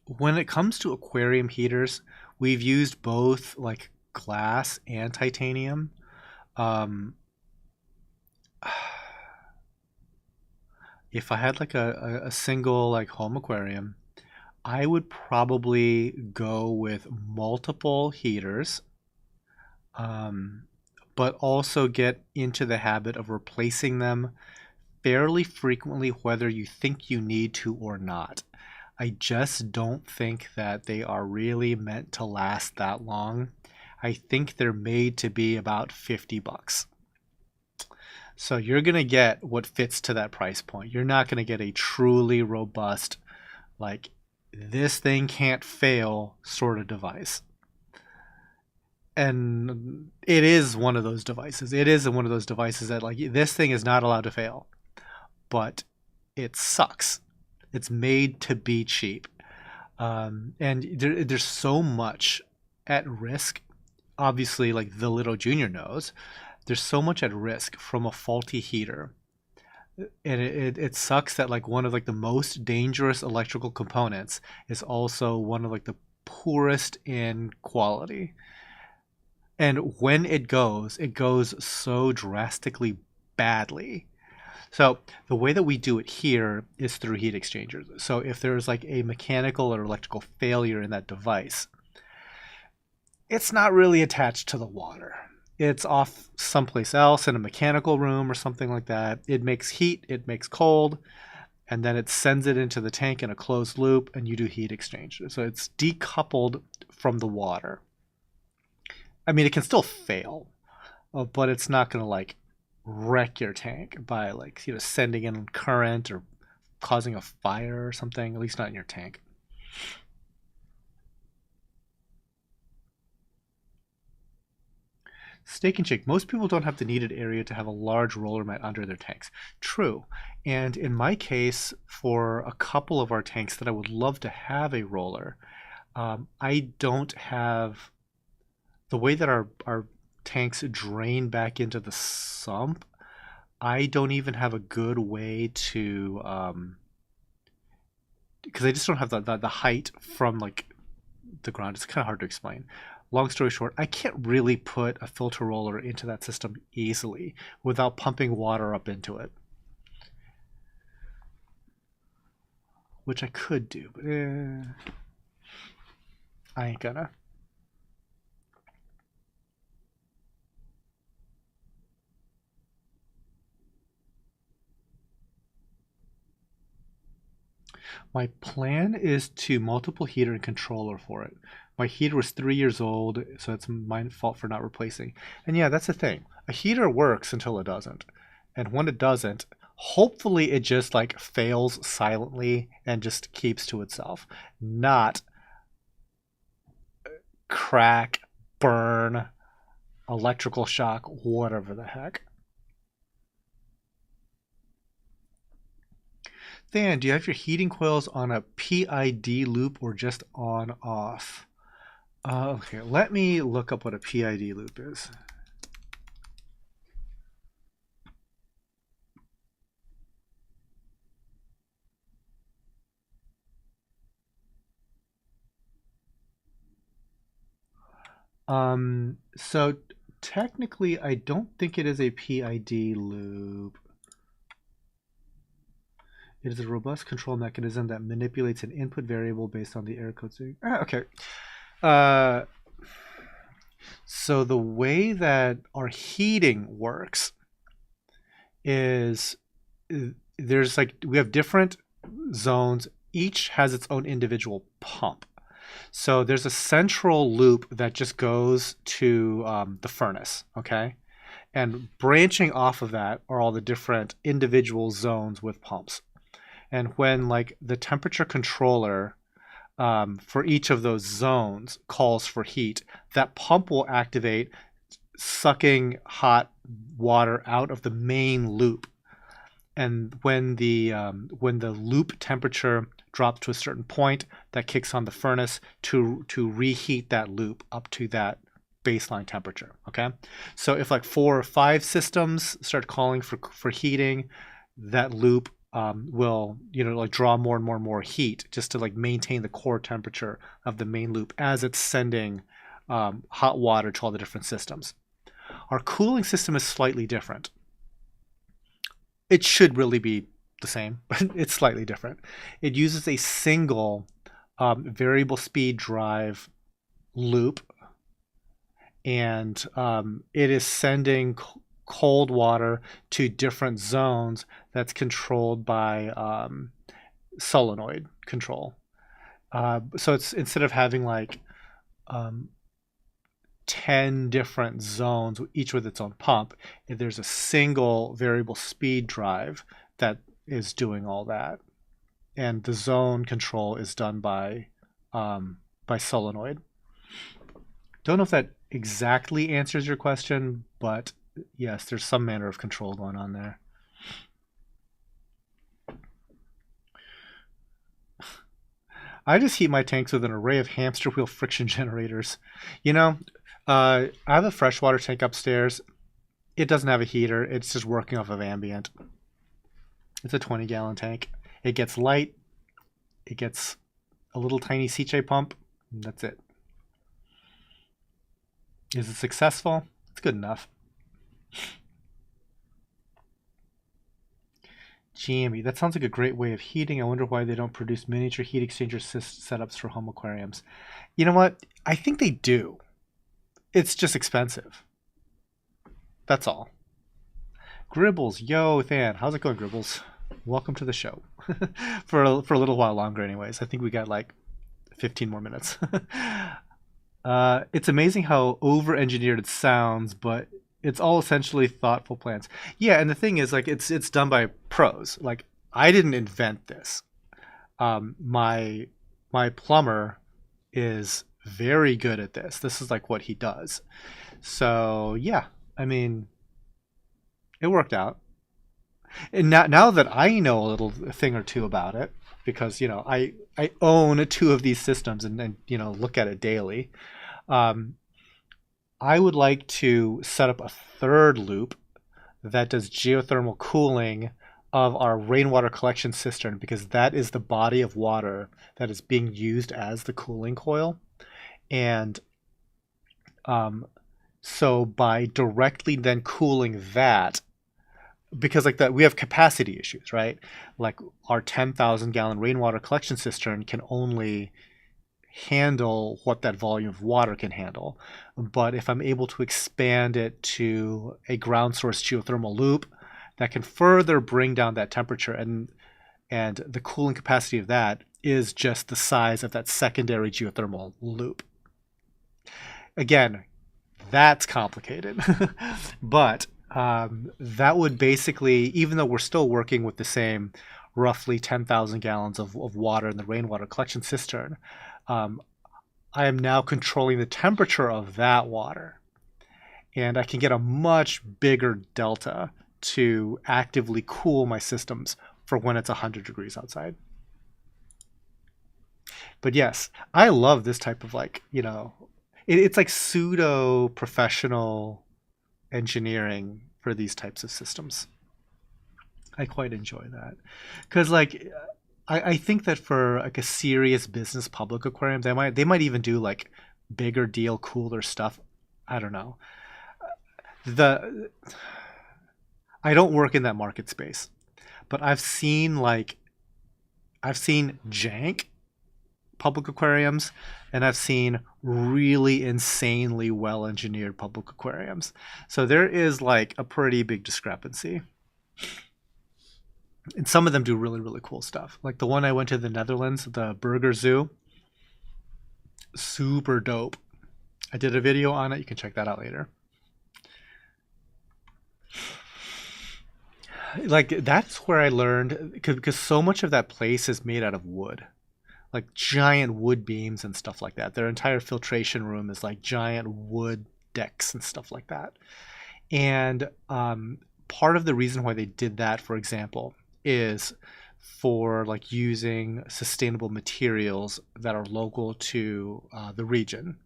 when it comes to aquarium heaters, we've used both like glass and titanium. Um, if I had like a single like home aquarium, I would probably go with multiple heaters, um, but also get into the habit of replacing them fairly frequently, whether you think you need to or not. I just don't think that they are really meant to last that long. I think they're made to be about 50 bucks. So you're going to get what fits to that price point. You're not going to get a truly robust, like, this thing can't fail sort of device. And it is one of those devices. It is one of those devices that, like, this thing is not allowed to fail, but it sucks. It's made to be cheap. And there's so much at risk. Obviously, like the little junior knows, there's so much at risk from a faulty heater. And it sucks that like one of like the most dangerous electrical components is also one of like the poorest in quality. And when it goes so drastically badly. So the way that we do it here is through heat exchangers. So if there's like a mechanical or electrical failure in that device, it's not really attached to the water. It's off someplace else in a mechanical room or something like that. It makes heat, it makes cold, and then it sends it into the tank in a closed loop, and you do heat exchange. So it's decoupled from the water. I mean, it can still fail, but it's not going to like wreck your tank by like sending in current or causing a fire or something. At least not in your tank. Steak and Shake. Most people don't have the needed area to have a large roller mat under their tanks. True. And in my case, for a couple of our tanks that I would love to have a roller, I don't have the way that our tanks drain back into the sump. I don't even have a good way to, because I just don't have the height from like the ground. It's kind of hard to explain. Long story short, I can't really put a filter roller into that system easily without pumping water up into it, which I could do, but I ain't gonna. My plan is to multiple heater and controller for it. My heater was 3 years old, so it's my fault for not replacing. And yeah, that's the thing. A heater works until it doesn't. And when it doesn't, hopefully it just like fails silently and just keeps to itself. Not crack, burn, electrical shock, whatever the heck. Dan, do you have your heating coils on a PID loop or just on off? Okay, let me look up what a PID loop is. So technically, I don't think it is a PID loop. It is a robust control mechanism that manipulates an input variable based on the error code. Okay. Uh, so the way that our heating works is there's like we have different zones. Each has its own individual pump. So there's a central loop that just goes to the furnace, okay? And branching off of that are all the different individual zones with pumps. And when like the temperature controller for each of those zones calls for heat, that pump will activate, sucking hot water out of the main loop. And when the loop temperature drops to a certain point, that kicks on the furnace to reheat that loop up to that baseline temperature. Okay, so if like 4 or 5 systems start calling for heating, that loop will like draw more and more and more heat just to like maintain the core temperature of the main loop as it's sending hot water to all the different systems. Our cooling system is slightly different. It should really be the same, but it's slightly different. It uses a single variable speed drive loop, and it is sending cold water to different zones that's controlled by solenoid control. So it's instead of having like 10 different zones, each with its own pump, there's a single variable speed drive that is doing all that. And the zone control is done by solenoid. Don't know if that exactly answers your question, but yes, there's some manner of control going on there. I just heat my tanks with an array of hamster wheel friction generators. You know, I have a freshwater tank upstairs. It doesn't have a heater. It's just working off of ambient. It's a 20-gallon tank. It gets light. It gets a little tiny CJ pump. And that's it. Is it successful? It's good enough. Jamie, that sounds like a great way of heating. I wonder why they don't produce miniature heat exchanger setups for home aquariums. You know what? I think they do. It's just expensive. That's all. Gribbles, yo, Than, how's it going, Gribbles? Welcome to the show. For a little while longer, anyways. I think we got like 15 more minutes. It's amazing how over-engineered it sounds, but it's all essentially thoughtful plans. Yeah, and the thing is, like, it's done by pros. Like, I didn't invent this. My plumber is very good at this. This is like what he does. So yeah, I mean, it worked out. And now that I know a little thing or two about it, because I own two of these systems and look at it daily. Um, I would like to set up a third loop that does geothermal cooling of our rainwater collection cistern because that is the body of water that is being used as the cooling coil. And um, so by directly then cooling that, because like that we have capacity issues, right? Like our 10,000 gallon rainwater collection cistern can only handle what that volume of water can handle. But if I'm able to expand it to a ground source geothermal loop, that can further bring down that temperature, and the cooling capacity of that is just the size of that secondary geothermal loop. Again, that's complicated, but that would basically, even though we're still working with the same roughly 10,000 gallons of water in the rainwater collection cistern, I am now controlling the temperature of that water. And I can get a much bigger delta to actively cool my systems for when it's 100 degrees outside. But yes, I love this type of it's like pseudo professional engineering for these types of systems. I quite enjoy that because I think that for like a serious business public aquarium, they might even do like bigger deal, cooler stuff. I don't know. The I don't work in that market space, but I've seen jank public aquariums, and I've seen really insanely well engineered public aquariums. So there is like a pretty big discrepancy. And some of them do really, really cool stuff. Like the one I went to the Netherlands, the Burger Zoo, super dope. I did a video on it. You can check that out later. Like that's where I learned because so much of that place is made out of wood, like giant wood beams and stuff like that. Their entire filtration room is like giant wood decks and stuff like that. And part of the reason why they did that, for example, is for like using sustainable materials that are local to the region.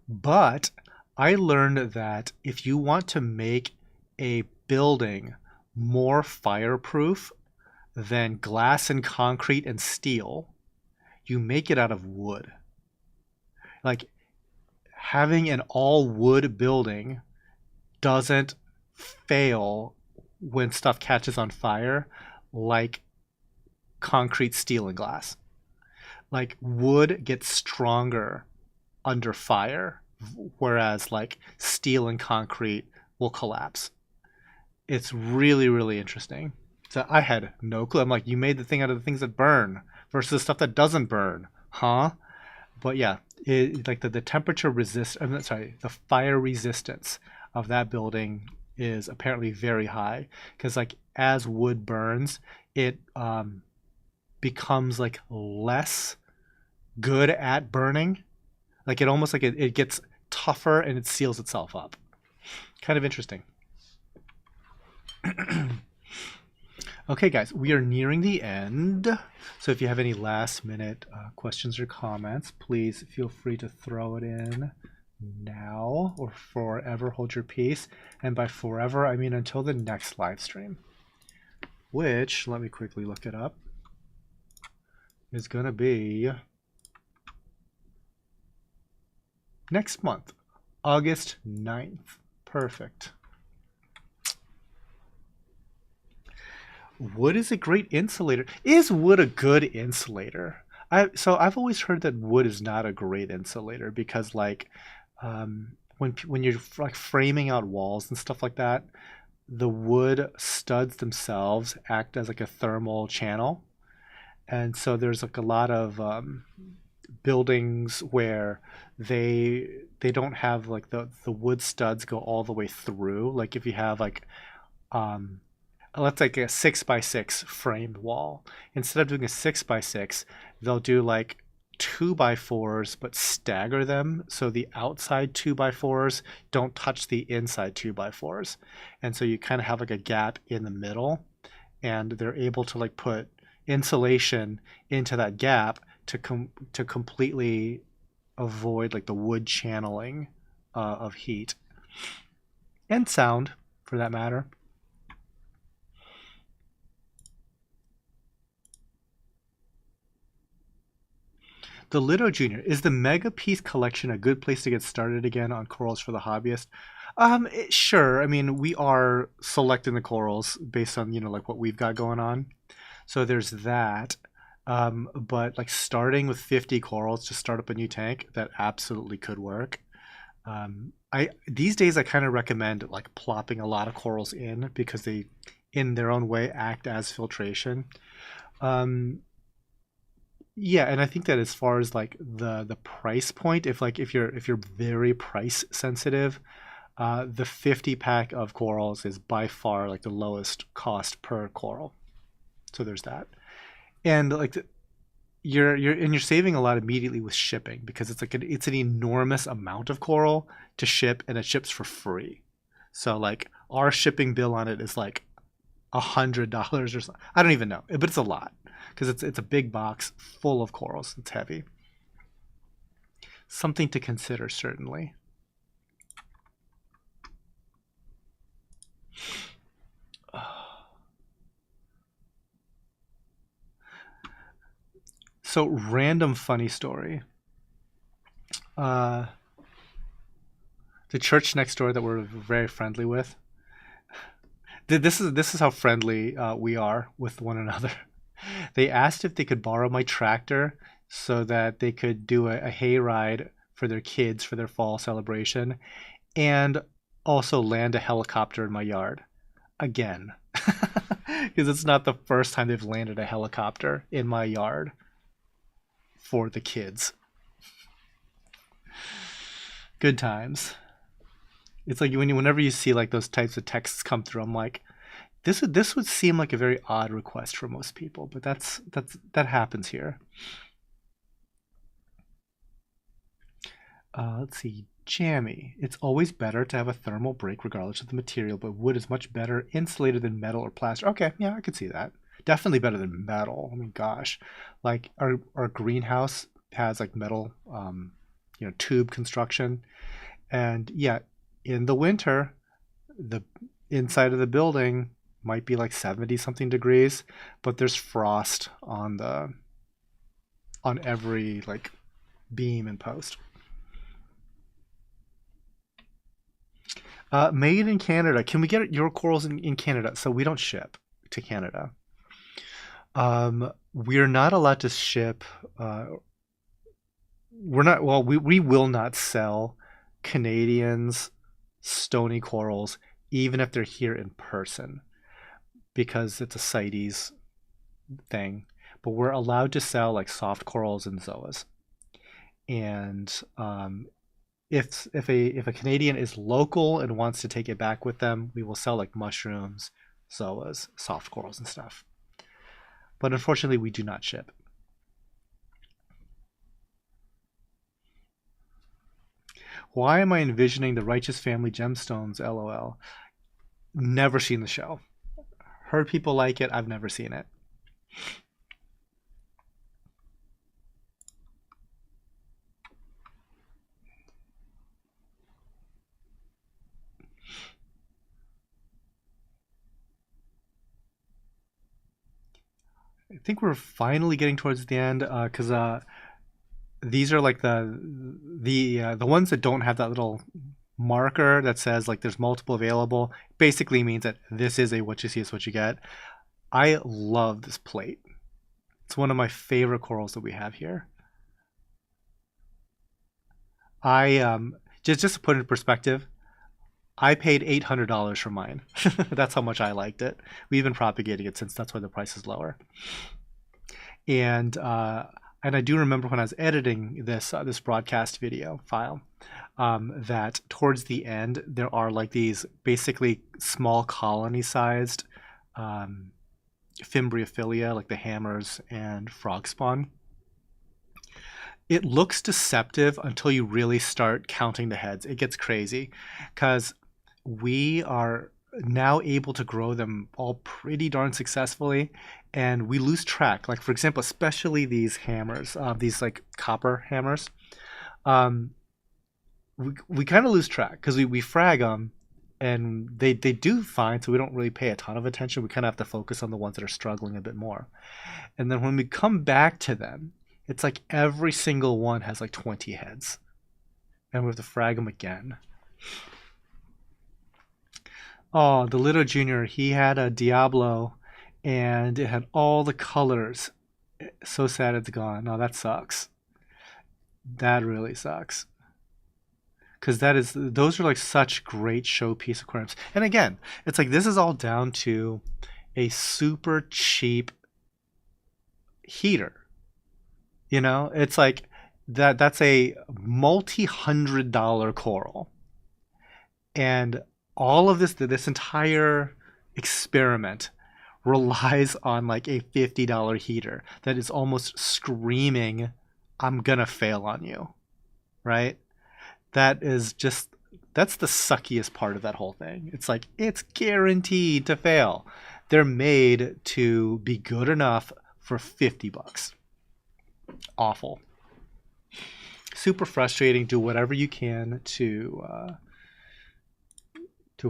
But I learned that if you want to make a building more fireproof than glass and concrete and steel, you make it out of wood. Like having an all wood building doesn't fail when stuff catches on fire like concrete, steel, and glass. Like wood gets stronger under fire, whereas like steel and concrete will collapse. It's really, really interesting. So I had no clue. I'm like, you made the thing out of the things that burn versus the stuff that doesn't burn, huh? But yeah, like the temperature the fire resistance of that building is apparently very high because like as wood burns, it becomes like less good at burning. Like it almost like it gets tougher and it seals itself up. Kind of interesting. Okay, guys, we are nearing the end. So if you have any last minute questions or comments, please feel free to throw it in now or forever hold your peace. And by forever, I mean until the next live stream, which, let me quickly look it up, is going to be next month, August 9th. Perfect. Wood is a great insulator. Is wood a good insulator? I've always heard that wood is not a great insulator because when you're like framing out walls and stuff like that, the wood studs themselves act as like a thermal channel, and so there's like a lot of buildings where they don't have like the wood studs go all the way through. Like if you have like um, let's like a 6x6 framed wall, instead of doing a 6x6, they'll do like 2x4s but stagger them so the outside 2x4s don't touch the inside 2x4s, and so you kind of have like a gap in the middle, and they're able to like put insulation into that gap to completely avoid like the wood channeling of heat and sound for that matter. The Litto Junior, is the Mega Piece collection a good place to get started again on corals for the hobbyist? Sure. I mean, we are selecting the corals based on, like what we've got going on. So there's that. But like starting with 50 corals to start up a new tank, that absolutely could work. I these days I kind of recommend like plopping a lot of corals in because they, in their own way, act as filtration. Um, yeah, and I think that as far as like the price point, if you're very price sensitive, the 50 pack of corals is by far like the lowest cost per coral. So there's that. And like you're saving a lot immediately with shipping because it's an enormous amount of coral to ship, and it ships for free. So like our shipping bill on it is like $100 or something. I don't even know, but it's a lot because it's a big box full of corals. It's heavy. Something to consider certainly. So random funny story. Uh, the church next door that we're very friendly with. This is how friendly we are with one another. They asked if they could borrow my tractor so that they could do a hay ride for their kids for their fall celebration, and also land a helicopter in my yard again. Because it's not the first time they've landed a helicopter in my yard for the kids. Good times. It's like whenever you see like those types of texts come through, I'm like, this would seem like a very odd request for most people, but that happens here. Let's see. Jammy. It's always better to have a thermal break regardless of the material, but wood is much better insulated than metal or plastic. Okay, yeah, I could see that. Definitely better than metal. I mean, gosh, like our greenhouse has like metal, tube construction, and yeah, in the winter, the inside of the building might be like 70 something degrees, but there's frost on every like beam and post. Made in Canada. Can we get your corals in Canada? So we don't ship to Canada. We're not allowed to ship. Uh, we're not. Well, we will not sell Canadians stony corals, even if they're here in person, because it's a CITES thing. But we're allowed to sell like soft corals and zoas. And if a Canadian is local and wants to take it back with them, we will sell like mushrooms, zoas, soft corals, and stuff. But unfortunately, we do not ship. Why am I envisioning the Righteous Family gemstones? LOL. Never seen the show. Heard people like it. I've never seen it. I think we're finally getting towards the end because these are like the ones that don't have that little marker that says like there's multiple available. Basically means that this is a what you see is what you get. I love this plate. It's one of my favorite corals that we have here. I Just to put it in perspective, I paid $800 for mine. That's how much I liked it. We've been propagating it since that's why the price is lower. And I do remember when I was editing this broadcast video file, that towards the end there are like these basically small colony-sized Fimbriophilia, like the hammers and frog spawn. It looks deceptive until you really start counting the heads. It gets crazy because we are now able to grow them all pretty darn successfully, and we lose track. Like, for example, especially these hammers, these like copper hammers, um, we kind of lose track because we frag them and they do fine, so we don't really pay a ton of attention. We kind of have to focus on the ones that are struggling a bit more. And then when we come back to them, it's like every single one has like 20 heads. And we have to frag them again. Oh, the little junior, he had a Diablo and it had all the colors. So sad it's gone. No, that sucks. That really sucks. Because those are like such great showpiece aquariums. And again, it's like this is all down to a super cheap heater. You know, it's like that's a multi-$100 coral. And all of this entire experiment relies on like a $50 heater that is almost screaming, I'm gonna fail on you, right? That's the suckiest part of that whole thing. It's like, it's guaranteed to fail. They're made to be good enough for $50. Awful. Super frustrating. Do whatever you can to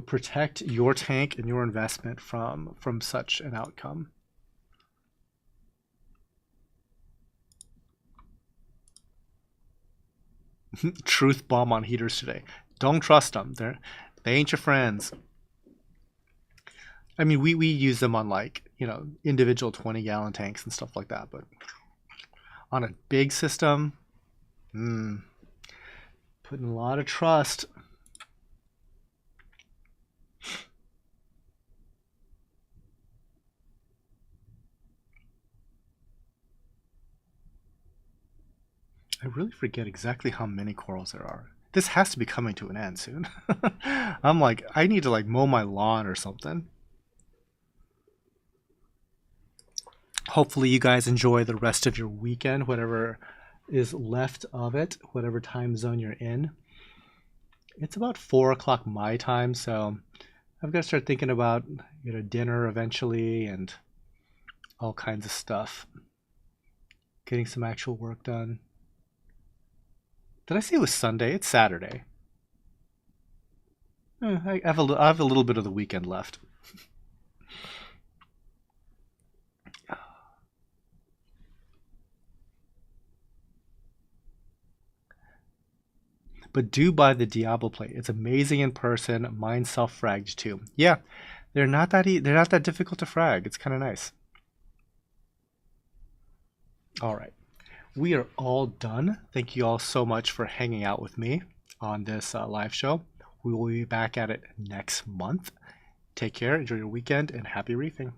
protect your tank and your investment from such an outcome. Truth bomb on heaters today. Don't trust them. They ain't your friends. I mean, we use them on like, you know, individual 20-gallon tanks and stuff like that, but on a big system, putting a lot of trust. I really forget exactly how many corals there are. This has to be coming to an end soon. I'm like, I need to like mow my lawn or something. Hopefully you guys enjoy the rest of your weekend, whatever is left of it, whatever time zone you're in. It's about 4 o'clock my time, so I've got to start thinking about, you know, dinner eventually and all kinds of stuff. Getting some actual work done. Did I say it was Sunday? It's Saturday. I have a little bit of the weekend left. But do buy the Diablo plate. It's amazing in person. Mine self-fragged too. Yeah, they're not that difficult to frag. It's kind of nice. All right. We are all done. Thank you all so much for hanging out with me on this live show. We will be back at it next month. Take care, enjoy your weekend, and happy reefing.